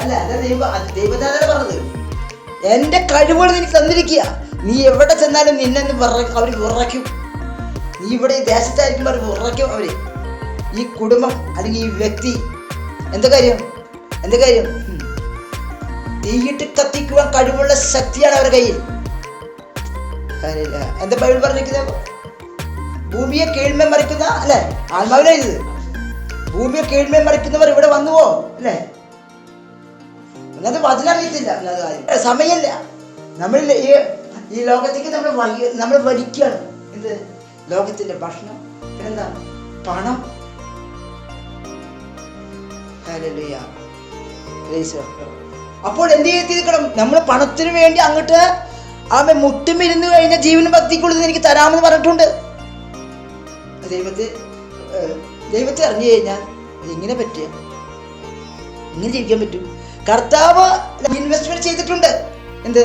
അല്ല ദൈവദാന പറഞ്ഞത് എന്റെ കഴിവുകൾ നിനക്ക് തന്നിരിക്കുക. നീ എവിടെ ചെന്നാലും നിന്നെ അവർ വിറയ്ക്കും. നീ ഇവിടെ ഈ ദേശത്തായിരിക്കുമ്പോൾ അവർ വിറയ്ക്കും. അവര് ഈ കുടുംബം അല്ലെങ്കിൽ ഈ വ്യക്തി എന്താ കാര്യം? തീയിട്ട് കത്തിക്കുവാൻ കഴിവുള്ള ശക്തിയാണ് അവരുടെ കയ്യിൽ. എന്താ ബൈബിൾ പറഞ്ഞിരിക്കുന്നത്? ഭൂമിയെ കീഴ്മേ മറിക്കുന്ന അല്ലെ, ആത്മാവിലെ ഇത് ഭൂമിയെ കീഴ്മേ മറിക്കുന്നവർ ഇവിടെ വന്നുവോ അല്ലേ? എന്നത് വചനറിയത്തില്ല, സമയമില്ല. നമ്മൾ ഈ ലോകത്തേക്ക് നമ്മൾ വലിക്കുകയാണ്. എന്ത്? ലോകത്തിന്റെ ഭക്ഷണം, പിന്നെന്താ? പണം. അപ്പോൾ എന്ത് ചെയ്തിരിക്കണം? നമ്മൾ പണത്തിന് വേണ്ടി അങ്ങോട്ട് മുട്ടുമിരുന്ന് കഴിഞ്ഞ ജീവനും ഭക്തിക്കുള്ളത് എനിക്ക് തരാമെന്ന് പറഞ്ഞിട്ടുണ്ട്. ദൈവത്തെ അറിഞ്ഞു കഴിഞ്ഞാൽ ഇങ്ങനെ പറ്റിയ ഇങ്ങനെ ജീവിക്കാൻ പറ്റും. കർത്താവ് ഇൻവെസ്റ്റ്മെന്റ് ചെയ്തിട്ടുണ്ട്. എന്ത്?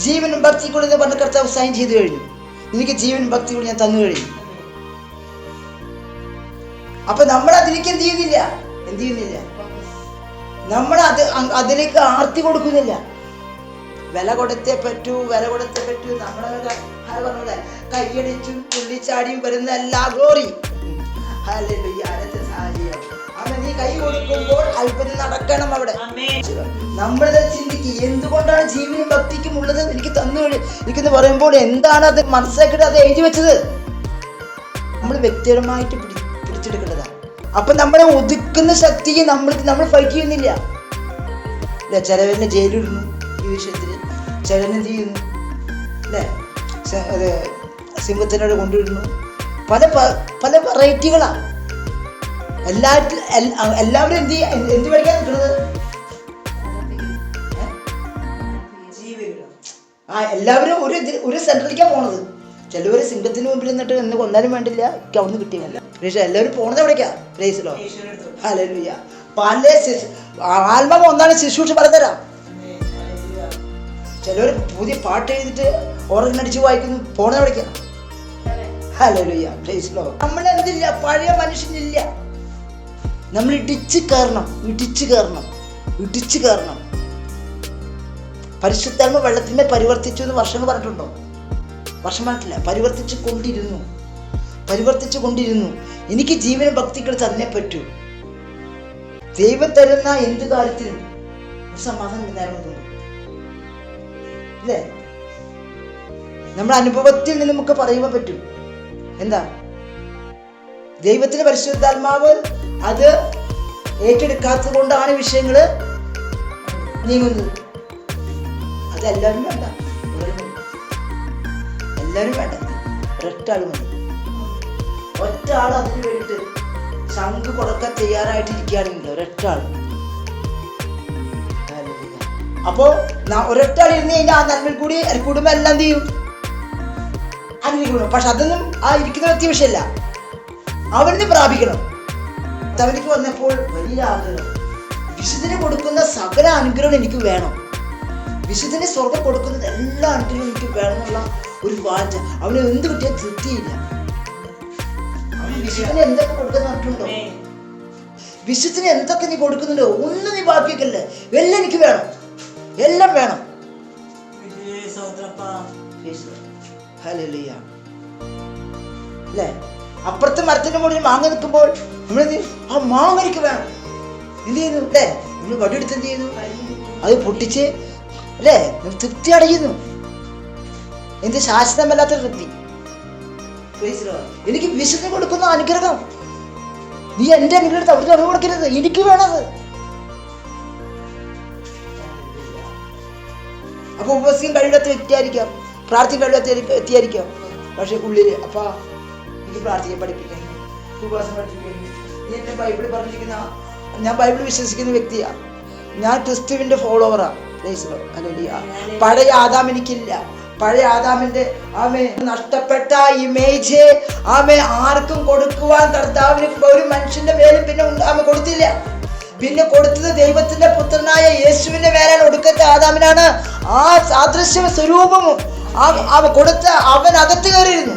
ജീവനും ഭക്തിക്കുള്ളത് എന്ന് പറഞ്ഞ കർത്താവ് സൈൻ ചെയ്തു കഴിഞ്ഞു. എനിക്ക് ജീവനും ഭക്തിക്കുള്ളത് ഞാൻ തന്നു കഴിഞ്ഞു. അപ്പൊ നമ്മൾ അതിലേക്ക് എന്ത് ചെയ്യുന്നില്ല, നമ്മൾ അതിലേക്ക് ആർത്തി കൊടുക്കുന്നില്ല. വില കൊടുത്തേ പറ്റൂ. നമ്മളെ പറഞ്ഞ കയ്യടിച്ചും തുള്ളിച്ചാടിയും വരുന്ന എല്ലാ ഗ്ലോറി. നീ കൈ കൊടുക്കുമ്പോൾ അല്പം നടക്കണം അവിടെ. നമ്മളത് ചിന്തിക്കുക, എന്തുകൊണ്ടാണ് ജീവനും ഭക്തിക്കും ഉള്ളത് എനിക്ക് തന്നു എനിക്കെന്ന് പറയുമ്പോൾ എന്താണ് അത് മനസ്സിലാക്കിയിട്ട് അത് എഴുതി വെച്ചത് നമ്മൾ വ്യക്തിപരമായിട്ട് പിടിച്ചെടുക്കേണ്ടതാണ്. അപ്പൊ നമ്മളെ ഒതുക്കുന്ന ശക്തിയെ നമ്മൾ ഫൈറ്റ് ചെയ്യുന്നില്ല. ചിലവരിനെ ജയിലിടുന്നു ഈ വിഷയത്തിൽ, ചിലരെന്ത് ചെയ്യുന്നു അല്ലേ, സിംഹത്തിനോട് കൊണ്ടുവിടുന്നു. പല വെറൈറ്റികളാണ്. എല്ലാവരും എന്ത് പഠിക്കാൻ നിൽക്കുന്നത്? എല്ലാവരും ഒരു സെന്ററിലേക്കാണ് പോണത്. ചിലവര് സിംഹത്തിന് മുമ്പിൽ നിന്നിട്ട് എന്ന് കൊന്നാലും വേണ്ടില്ല, എനിക്ക് അവിടുന്ന് കിട്ടിയല്ല. പക്ഷെ എല്ലാവരും പോണത് എവിടേക്കാ? പ്രൈസിലോ, ഹല്ലേലൂയ. ആത്മാവ് ഒന്നാണ് ശുശ്രൂഷ പറഞ്ഞുതരാം. ചിലവർ പുതിയ പാട്ട് എഴുതിട്ട് ഓർഗനടിച്ച് വായിക്കുന്നു. പോണത് എവിടേക്കാ? ഹല്ലേലൂയ, പ്രൈസിലോ. നമ്മളെന്തില്ല, പഴയ മനുഷ്യനില്ല. നമ്മൾ ഇടിച്ച് കയറണം. പരിശുദ്ധാത്മ വെള്ളത്തിന്മേൽ പരിവർത്തിച്ചു എന്ന് വർഷങ്ങൾ പറഞ്ഞിട്ടുണ്ടോ? വർഷം പറഞ്ഞിട്ടില്ല. പരിവർത്തിച്ചു കൊണ്ടിരുന്നു. എനിക്ക് ജീവന ഭക്തികൾ തന്നെ പറ്റൂ. ദൈവം തരുന്ന എന്ത് കാര്യത്തിനും സമാധാനം നേരം അല്ലേ? നമ്മുടെ അനുഭവത്തിൽ നിന്ന് നമുക്ക് പറയുവാൻ പറ്റും. എന്താ? ദൈവത്തിന്റെ പരിശുദ്ധാത്മാവ് അത് ഏറ്റെടുക്കാത്തത് കൊണ്ടാണ് വിഷയങ്ങൾ നീങ്ങുന്നത്. അതെല്ലാവരും വേണ്ട, ഒറ്റ ആൾ അതിന് വേണ്ടിയിട്ട് ശംഖ് കൊടുക്കാൻ തയ്യാറായിട്ടിരിക്കുകയാണെങ്കിൽ ഒരൊറ്റ ആൾ. അപ്പോ ഒരൊറ്റ ആൾ ഇരുന്ന് കഴിഞ്ഞാൽ ആ നന്മയിൽ കൂടി കുടുംബം എല്ലാം എന്ത് ചെയ്യും? അനുഗ്രഹിക്കണം. പക്ഷെ അതൊന്നും ആ ഇരിക്കുന്ന വ്യക്തി വിഷയമല്ല, അവന് പ്രാപിക്കണം. അവനിക്ക് വന്നപ്പോൾ വലിയ ആഗ്രഹം, വിശുദ്ധന് കൊടുക്കുന്ന സകല അനുഗ്രഹം എനിക്ക് വേണം, വിശുദ്ധന് സ്വർഗം കൊടുക്കുന്നത് എല്ലാ അനുഗ്രഹവും എനിക്ക് വേണം എന്നുള്ള ഒരു വാഞ്ച. അവന് എന്ത് കിട്ടിയാൽ തൃപ്തിയില്ല. അവന് വിശുദ്ധന് എന്തൊക്കെ കൊടുക്കുന്ന പറഞ്ഞിട്ടുണ്ടോ? വിശുദ്ധന് എന്തൊക്കെ നീ കൊടുക്കുന്നുണ്ടോ? ഒന്നും നീ ബാക്കിയൊക്കെ, എല്ലാം എനിക്ക് വേണം, എല്ലാം വേണം. അല്ലേ? അപ്പുറത്തെ മരത്തിന്റെ മുകളിൽ മാങ്ങ നിൽക്കുമ്പോൾ നമ്മൾ ആ മാങ്ങ എനിക്ക് വേണം. എന്ത് ചെയ്യുന്നു? അല്ലേ? നമ്മൾ വടിയെടുത്ത് എന്ത് ചെയ്യുന്നു? അത് പൊട്ടിച്ച് അല്ലേ തൃപ്തി അടയുന്നു. എന്ത് ശാശ്വതമല്ലാത്ത തൃപ്തി. എനിക്ക് വിശുദ്ധം കൊടുക്കുന്ന അനുഗ്രഹം, നീ എന്റെ അനുഗ്രഹത്തെ അവർക്ക് അറിവ് കൊടുക്കരുത്, എനിക്ക് വേണത്. അപ്പൊ ഉപവസിക്കും കഴിവിടത്ത് വ്യക്തിയായിരിക്കാം, പ്രാർത്ഥിക്കും കഴിവിടത്ത് എത്തിയായിരിക്കാം. പക്ഷെ ഉള്ളില് അപ്പാ എനിക്ക് പ്രാർത്ഥിക്കാൻ പഠിപ്പിക്കാൻ, ഉപവാസം പഠിപ്പിക്കാൻ, നീ എന്നെ ബൈബിളിൽ പറഞ്ഞിരിക്കുന്ന, ഞാൻ ബൈബിൾ വിശ്വസിക്കുന്ന വ്യക്തിയാ, ഞാൻ ക്രിസ്തുവിന്റെ ഫോളോവറാ. പഴയ ആദാം എനിക്കില്ല. പഴയ ആദാമിന്റെ നഷ്ടപ്പെട്ട ഇമേജ് ആർക്കും കൊടുക്കുവാൻ കർത്താവിന് ഒരു മനുഷ്യന്റെ മേലും പിന്നെ കൊടുത്തില്ല. പിന്നെ കൊടുത്തത് ദൈവത്തിന്റെ പുത്രനായ യേശുവിന്റെ മേലാണ്. ഒടുക്കത്തെ ആദാമിനാണ് ആ സാദൃശ്യ സ്വരൂപവും കൊടുത്ത അവൻ അകത്ത് കയറിയിരുന്നു.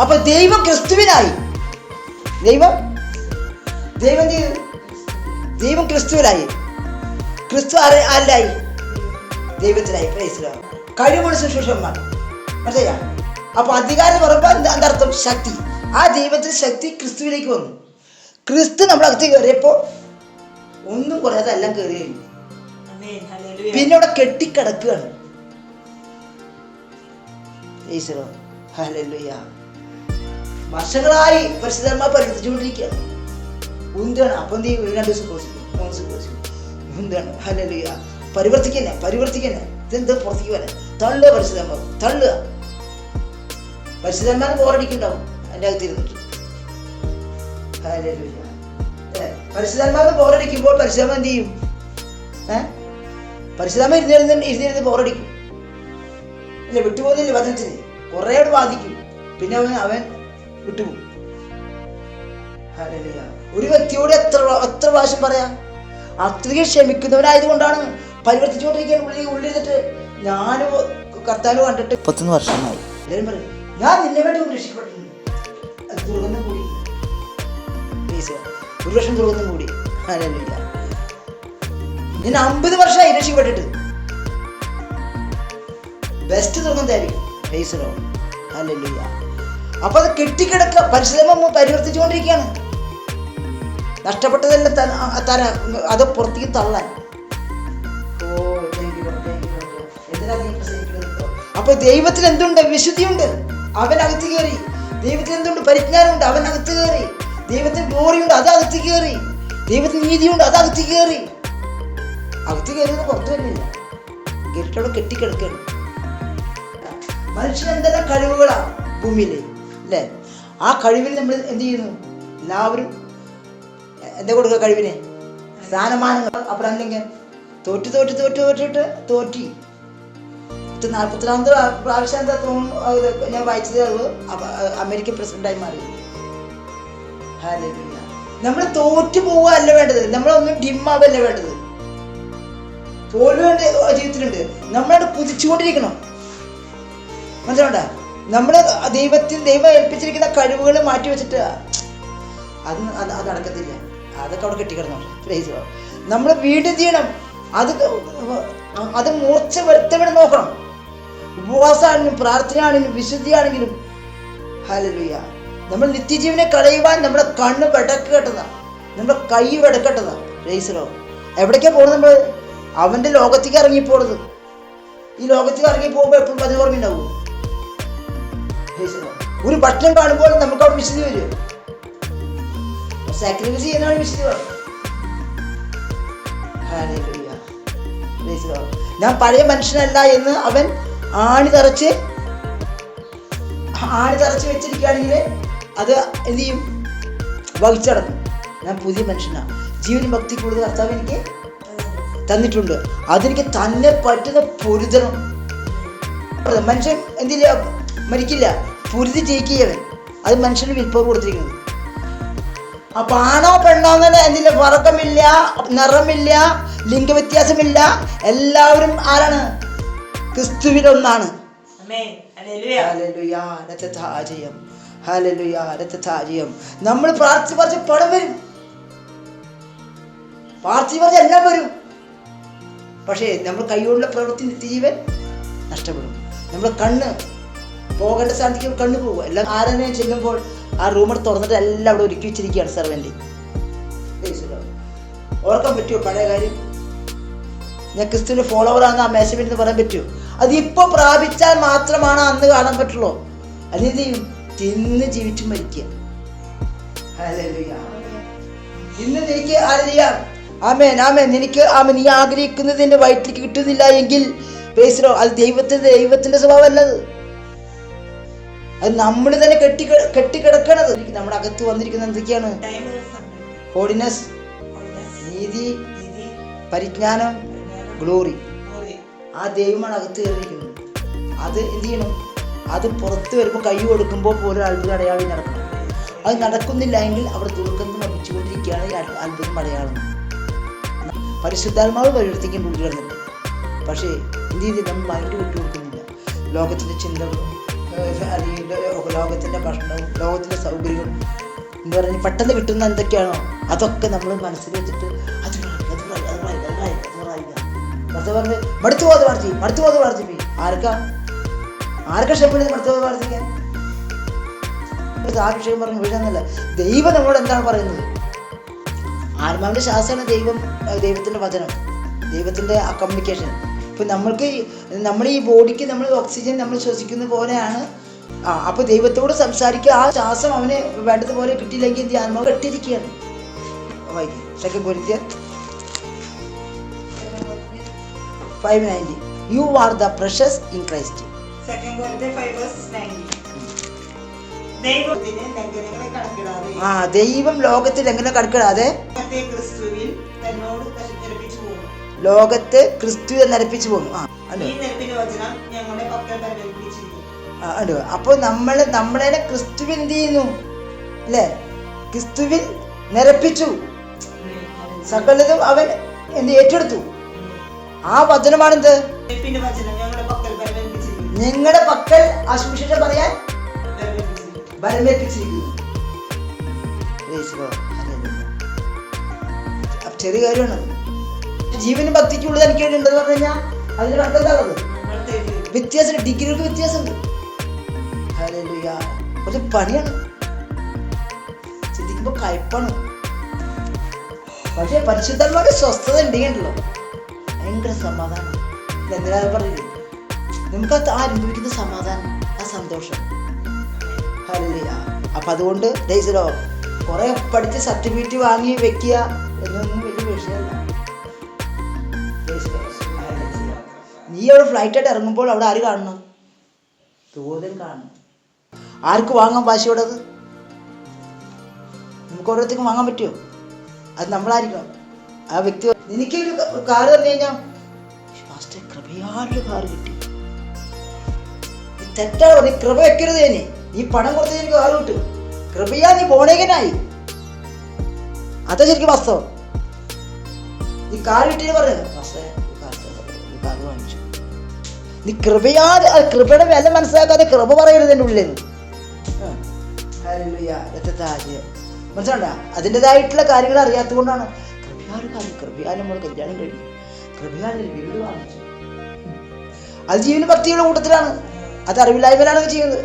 അപ്പൊ ദൈവം ക്രിസ്തുവിനായി. ദൈവം ക്രിസ്തുവിലായി. ക്രിസ്തു ആരിലായി? ദൈവത്തിലായി. കഴിവുള്ള ശുശ്രൂഷന്മാർ മനസ്സിലാ. അപ്പൊ അധികാരം പറയുമ്പോ എന്താർത്ഥം? ശക്തി. ആ ദൈവത്തിന്റെ ശക്തി ക്രിസ്തുവിലേക്ക് വന്നു. ക്രിസ്തു നമ്മുടെ അകത്ത് കയറിയപ്പോ ഒന്നും കുറയാതെ എല്ലാം കയറി കഴിഞ്ഞു. പിന്നെ അവിടെ കെട്ടിക്കിടക്കുകയാണ്. ഈശ്വരോ ഹല്ലേലൂയ. വർഷങ്ങളായി പരിശുദ്ധാത്മാവ് പരിവർത്തിച്ചുകൊണ്ടിരിക്കുകയാണ്. ഉന്താണ്. അപ്പം നീ 2 ദിവസം പ്രവചിക്കും, 3 ദിവസം പ്രവചിക്കും. ഉന്താണ്. ഹല്ലേലൂയ. പരിവർത്തിക്കന്നെ. ഇതെന്ത് പുറത്തേക്ക് വരാൻ തള്ളുക. പരിശുദ്ധാത്മാവ് തള്ളുക. പരിശുദ്ധാത്മാവിന് ബോറടിക്കുണ്ടാവും എൻ്റെ അകത്ത് ഇരുന്നിട്ട്. ഹല്ലേലൂയ. പരിശുദ്ധാത്മാവിന് ബോറടിക്കുമ്പോൾ പരിശുദ്ധാത്മാവ് എന്ത് ചെയ്യും? പരിശുദ്ധാത്മാവ് ഇരുന്നിരുന്ന് ബോറടിക്കും. ഇല്ല, വിട്ടുപോകുന്നില്ല വചനത്തിന്. കുറേ ബാധിക്കും. പിന്നെ അവൻ വിട്ടുപോകും. ഹല്ലേലൂയ. ഒരു വ്യക്തിയോട് എത്ര പ്രാവശ്യം പറയാം? അത്രയും ക്ഷമിക്കുന്നവനായതുകൊണ്ടാണ് പരിവർത്തിച്ചുകൊണ്ടിരിക്കാൻ ഉള്ളിരുന്നിട്ട്. ഞാൻ കർത്താവ് കണ്ടിട്ട് 31 വർഷമായി. എല്ലാവരും പറയും ഞാൻ നിന്നെ വേണ്ടി രക്ഷിക്കപ്പെട്ടിട്ടുണ്ട്. ദുർഗന്ധം കൂടി, 1 വർഷം ദുർഗന്ധം കൂടി. ഹല്ലേലൂയ. ഞാൻ 50 വർഷമായി രക്ഷിക്കപ്പെട്ടിട്ട്. ബെസ്റ്റ് ദുർഗന്ധമായിരിക്കും. ഹല്ലേലൂയ. അപ്പൊ അത് കെട്ടിക്കിടക്ക. പരിശുദ്ധമ പരിവർത്തിച്ചുകൊണ്ടിരിക്കുകയാണ്. നഷ്ടപ്പെട്ടതെല്ലാം തര അത് പുറത്തേക്ക് തള്ളാൻ. അപ്പൊ ദൈവത്തിന് എന്തുണ്ട്? വിശുദ്ധിയുണ്ട്. അവനകത്ത് കയറി. ദൈവത്തിന് എന്തുണ്ട്? പരിജ്ഞാനമുണ്ട്. അവനകത്ത് കയറി. ദൈവത്തിന് ഗ്ലോറിയുണ്ട്. അത് അകത്ത് കയറി. ദൈവത്തിന് നീതിയുണ്ട്. അത് അകത്ത് കയറി. അകത്ത് കയറിയത് പുറത്തു വരുന്നില്ല. കയറിട്ടവിടെ കെട്ടിക്കിടക്കുകയാണ്. മനുഷ്യൻ എന്തെല്ലാം കഴിവുകളാണ് ഭൂമിയില് അല്ലേ? ആ കഴിവിൽ നമ്മൾ എന്ത് ചെയ്യുന്നു? എല്ലാവരും എന്താ കൊടുക്കുക? കഴിവിനെ സ്ഥാനമാനങ്ങൾ. അപ്പോൾ അല്ലെങ്കിൽ തോറ്റി 40ാമത്തെ പ്രാവശ്യം എന്താ തോന്നുന്നു ഞാൻ വായിച്ചത് അമേരിക്കൻ പ്രസിഡന്റായി മാറി. ഹല്ലേലൂയ. നമ്മൾ തോറ്റു പോവുക അല്ല വേണ്ടത്. നമ്മളൊന്നും ഡിമ്മാവല്ല വേണ്ടത്. തോൽവി ജീവിതത്തിലുണ്ട്. നമ്മളവിടെ കുതിച്ചുകൊണ്ടിരിക്കണം. മനസ്സിലാവണ്ട? നമ്മള് ദൈവം ഏൽപ്പിച്ചിരിക്കുന്ന കഴിവുകൾ മാറ്റി വെച്ചിട്ട് അത് നടക്കത്തില്ല. അതൊക്കെ അവിടെ കെട്ടിക്കിടന്നു. നമ്മൾ വീണ്ടും ചെയ്യണം. അത് മൂർച്ച വരുത്തവിടെ നോക്കണം. ഉപവാസമാണെങ്കിലും പ്രാർത്ഥനയാണെങ്കിലും വിശുദ്ധിയാണെങ്കിലും. ഹല്ലേലൂയ. നമ്മൾ നിത്യജീവനെ കളയുവാൻ നമ്മുടെ കണ്ണ് വെടക്കേട്ടതാണ്. നമ്മുടെ കൈ വെടക്കേട്ടതാണ്. പ്രൈസ്. എവിടേക്കാ പോകുന്നത്? നമ്മൾ അവന്റെ ലോകത്തേക്ക് ഇറങ്ങിപ്പോണത്. ഈ ലോകത്തേക്ക് ഇറങ്ങി പോകുമ്പോൾ എപ്പോഴും അതിന് ഓർമ്മയുണ്ടാവും. ഒരു ഭക്ഷണം കാണുമ്പോൾ നമുക്ക് അവിടെ വിശുദ്ധി വരും. സാക്രിഫൈസ് ചെയ്യുന്നതാണ് വിശുദ്ധി വരും. ഹല്ലേലൂയ. ഞാൻ പഴയ മനുഷ്യനല്ല എന്ന് അവൻ ആണി തറച്ച് വെച്ചിരിക്കുകയാണെങ്കിൽ അത് എന്ത് ചെയ്യും? വഹിച്ചടക്കും. ഞാൻ പുതിയ മനുഷ്യനാണ്. ജീവനും ഭക്തിക്കുള്ളത് കർത്താവ് എനിക്ക് തന്നിട്ടുണ്ട്. അതെനിക്ക് തന്നെ പറ്റുന്ന പൊരുതണം. മനുഷ്യൻ എന്തില്ല? മരിക്കില്ല. പൊരുതി ജയിക്കുകയവൻ. അത് മനുഷ്യന് വിൽപ്പവർ കൊടുത്തിരിക്കുന്നത്. അപ്പൊ ആണോ പെണ്ണോ എന്നുള്ള എന്തില്ല? വർഗമില്ല, നിറമില്ല, ലിംഗവ്യത്യാസമില്ല. എല്ലാവരും ആരാണ്? ക്രിസ്തുവിലൊന്നാണ്. നമ്മൾ പ്രാർത്ഥിച്ച് പണം വരും. പ്രാർത്ഥിച്ച് എല്ലാം വരും. പക്ഷേ നമ്മൾ കൈകൊണ്ടുള്ള പ്രവൃത്തി നിത്യജീവൻ നഷ്ടപ്പെടും. നമ്മുടെ കണ്ണ് പോകേണ്ട സ്ഥാനത്തേക്ക് കണ്ണു പോകും. എല്ലാം ആരാധന ചെല്ലുമ്പോൾ ആ റൂമർ തുറന്നിട്ട് എല്ലാം അവിടെ ഒരുക്കി വെച്ചിരിക്കുകയാണ് സെർവൻ്റ്. ഓർക്കാൻ പറ്റുമോ പഴയ കാര്യം? ഞാൻ ക്രിസ്തുവിന്റെ ഫോളോവറാണെന്ന് ആ മേശമെന്ന് പറയാൻ പറ്റുമോ? അത് ഇപ്പോൾ പ്രാപിച്ചാൽ മാത്രമാണ് അന്ന് കാണാൻ പറ്റുള്ളൂ. അല്ലെങ്കിൽ തിന്ന് ജീവിച്ചു മരിക്കുക. ഇന്ന് എനിക്ക് അറിയാം. നിനക്ക് നീ ആഗ്രഹിക്കുന്നത് നിന്റെ വയറ്റിലേക്ക് കിട്ടുന്നില്ല എങ്കിൽ അത് ദൈവത്തിന്റെ സ്വഭാവമല്ലത്. അത് നമ്മൾ തന്നെ കെട്ടിക്കിടക്കണത്. നമ്മുടെ അകത്ത് വന്നിരിക്കുന്നത് എന്തൊക്കെയാണ്? ഹോളിനെസ്, നീതി, പരിജ്ഞാനം, ഗ്ലോറി. ആ ദൈവമാണ് അകത്ത് കയറിയിരിക്കുന്നത്. അത് എന്ത് ചെയ്യണം? അത് പുറത്ത് വരുമ്പോൾ കൈ കൊടുക്കുമ്പോൾ പോലും അത്ഭുത അടയാളം നടക്കണം. അത് നടക്കുന്നില്ല എങ്കിൽ അവിടെ ദുർഗന്ധം വഹിച്ചുകൊണ്ടിരിക്കുകയാണ് അത്ഭുതം അടയാളം. പരിശുദ്ധാത്മാവ് പരിവർത്തിക്കാൻ ഉള്ളിൽ കിടന്നിട്ട്. പക്ഷേ എന്ത് ചെയ്ത് നമ്മൾ മൈൻഡ് വിട്ടുകൊടുക്കുന്നില്ല. ലോകത്തിൻ്റെ ചിന്തകളും ലോകത്തിൻ്റെ ഭക്ഷണവും ലോകത്തിൻ്റെ സൗകര്യങ്ങളും എന്ന് പറഞ്ഞ് പെട്ടെന്ന് കിട്ടുന്ന എന്തൊക്കെയാണോ അതൊക്കെ നമ്മൾ മനസ്സിൽ വെച്ചിട്ട് അത് പറഞ്ഞ് മടുത്തു പോകാതെ പ്രാർത്ഥിപ്പി. ആർക്കാ ക്ഷമപ്പെടുന്നത്? മടുത്തു പോകാതെ പ്രാർത്ഥിക്കാൻ ആ വിഷയം പറഞ്ഞ വിഷയമൊന്നുമല്ല. ദൈവം നമ്മളോട് എന്താണ് പറയുന്നത്? ആത്മാവിൻ്റെ ശാസ്ത്രമാണ് ദൈവത്തിൻ്റെ വചനം, ദൈവത്തിൻ്റെ കമ്മ്യൂണിക്കേഷൻ. ഇപ്പം നമ്മൾക്ക് നമ്മൾ ഈ ബോഡിക്ക് നമ്മൾ ഓക്സിജൻ നമ്മൾ ശ്വസിക്കുന്ന പോലെയാണ്. അപ്പോൾ ദൈവത്തോട് സംസാരിക്കുക. ആ ശ്വാസം അവന് വേണ്ടതുപോലെ കിട്ടിയില്ലെങ്കിൽ എന്ത് ചെയ്യാൻ നമ്മൾ കെട്ടിരിക്കുകയാണ്. 2 Corinthians 5:90 You are the precious in Christ. 2 Corinthians 5:90 ദൈവം ലോകത്തിൽ എങ്ങനെ കടക്കിടാതെ ലോകത്തെ ക്രിസ്തു നരപ്പിച്ചു പോകുന്നു. അപ്പോൾ നമ്മളെ ക്രിസ്തുവിൻ എന്ത് ചെയ്യുന്നു അല്ലേ? ക്രിസ്തുവിൻ നിരപ്പിച്ചു. സകലതും അവൻ എന്ത് ഏറ്റെടുത്തു. ആ വചനമാണെന്ത്? നിങ്ങളുടെ പക്കൽ ആ സുവിശേഷം പറയാൻ ബലമേൽപ്പിച്ചിരിക്കുന്നു. ചെറിയ കാര്യമാണ്. ജീവനും ഭക്തിക്കുള്ളത് എനിക്ക് വേണ്ടി ഉണ്ടെന്ന് പറഞ്ഞു കഴിഞ്ഞാൽ അതിന് അർത്ഥം എന്താ ഉള്ളത്? വ്യത്യാസമുണ്ട്. ഡിഗ്രികൾക്ക് വ്യത്യാസമുണ്ട്. കുറച്ച് പണിയാണ്, ചിന്തിക്കുമ്പോൾ കയ്പാണ്. പക്ഷെ പരിശുദ്ധന്മാരുടെ സ്വസ്ഥത ഉണ്ടെങ്കിലോ ഭയങ്കര സമാധാനം. എന്തിനാ പറയുന്നത്? നമുക്ക് അനുഭവിക്കുന്ന സമാധാനം, ആ സന്തോഷം. അപ്പം അതുകൊണ്ട് ദൈവത്തിലോ കുറെ പഠിച്ച് സർട്ടിഫിക്കറ്റ് വാങ്ങി വെക്കുക എന്നൊന്നും വലിയ വിഷയമല്ല. നീ അവിടെ ഫ്ലൈറ്റായിട്ട് ഇറങ്ങുമ്പോൾ അവിടെ ആര് കാണണം? ദൂതൻ കാണണം. ആർക്ക് വാങ്ങാൻ വാശിയോടെ? അത് നമുക്ക് ഓരോരുത്തർക്കും വാങ്ങാൻ പറ്റുമോ? അത് നമ്മളായിരിക്കണം. ആ വ്യക്തി എനിക്കൊരു കാറ് തന്നു കഴിഞ്ഞാൽ കൃപയാരുടെ കാറ് കിട്ടി. തെറ്റാണ്. നീ കൃപ വെക്കരുത്. നീ പണം കൊടുത്ത് എനിക്ക് കാറ് കിട്ടും. കൃപയാ നീ ബോണേകനായി. അതാ ശരിക്കും വാസ്തവം. നീ കാറ് കിട്ടിയെന്ന് പറയുന്നത് കാറ് വാങ്ങിച്ചു. നീ കൃപയുടെ വില മനസ്സിലാക്കാതെ കൃപ പറയരുത് എൻ്റെ ഉള്ളിൽ നിന്ന്. മനസ്സിലാണ്ട? അതിൻ്റെതായിട്ടുള്ള കാര്യങ്ങൾ അറിയാത്തത് കൊണ്ടാണ്. കൃപയാൽ നമ്മൾ കല്യാണം കഴിഞ്ഞു, കൃപയാൽ വീട് വാങ്ങിച്ചു. അത് ജീവന ഭക്തിയുടെ കൂട്ടത്തിലാണ്. അത് അറിവില്ലായ്മയിലാണ് ചെയ്യുന്നത്.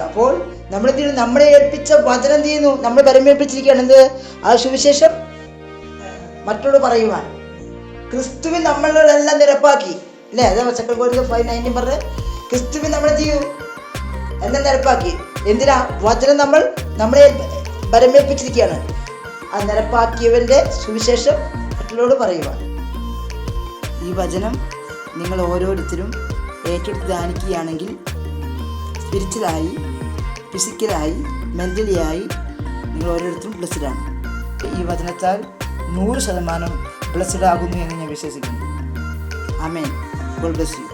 അപ്പോൾ നമ്മൾ എന്ത് ചെയ്യുന്നു? നമ്മളെ ഏൽപ്പിച്ച വചനം എന്ത് ചെയ്യുന്നു? നമ്മൾ പരമേൽപ്പിച്ചിരിക്കുകയാണ്. എന്ത്? ആ സുവിശേഷം മറ്റുള്ളവർ പറയുവാൻ. ക്രിസ്തുവിൻ നമ്മളെല്ലാം നിരപ്പാക്കി അല്ലേ? അത് 2 Corinthians 5:19 പറഞ്ഞ് ക്രിസ്തുവിൻ നമ്മളെന്ത് ചെയ്യും? എല്ലാം നിരപ്പാക്കി. എന്തിനാ? വചനം നമ്മളെ പരമേൽപ്പിച്ചിരിക്കുകയാണ്. ആ നിരപ്പാക്കിയവൻ്റെ സുവിശേഷം മറ്റുള്ളവരോട് പറയുവാൻ. ഈ വചനം നിങ്ങൾ ഓരോരുത്തരും ഏറ്റെടുത്ത് ധ്യാനിക്കുകയാണെങ്കിൽ സ്പിരിച്വലായി, ഫിസിക്കലായി, മെൻ്റലിയായി നിങ്ങൾ ഓരോരുത്തരും ബ്ലെസ്ഡാണ്. ഈ വചനത്താൽ 100% ബ്ലെസ്ഡ് ആകുന്നു എന്ന് ഞാൻ വിശ്വസിക്കുന്നു. ആമേൻ. God bless U.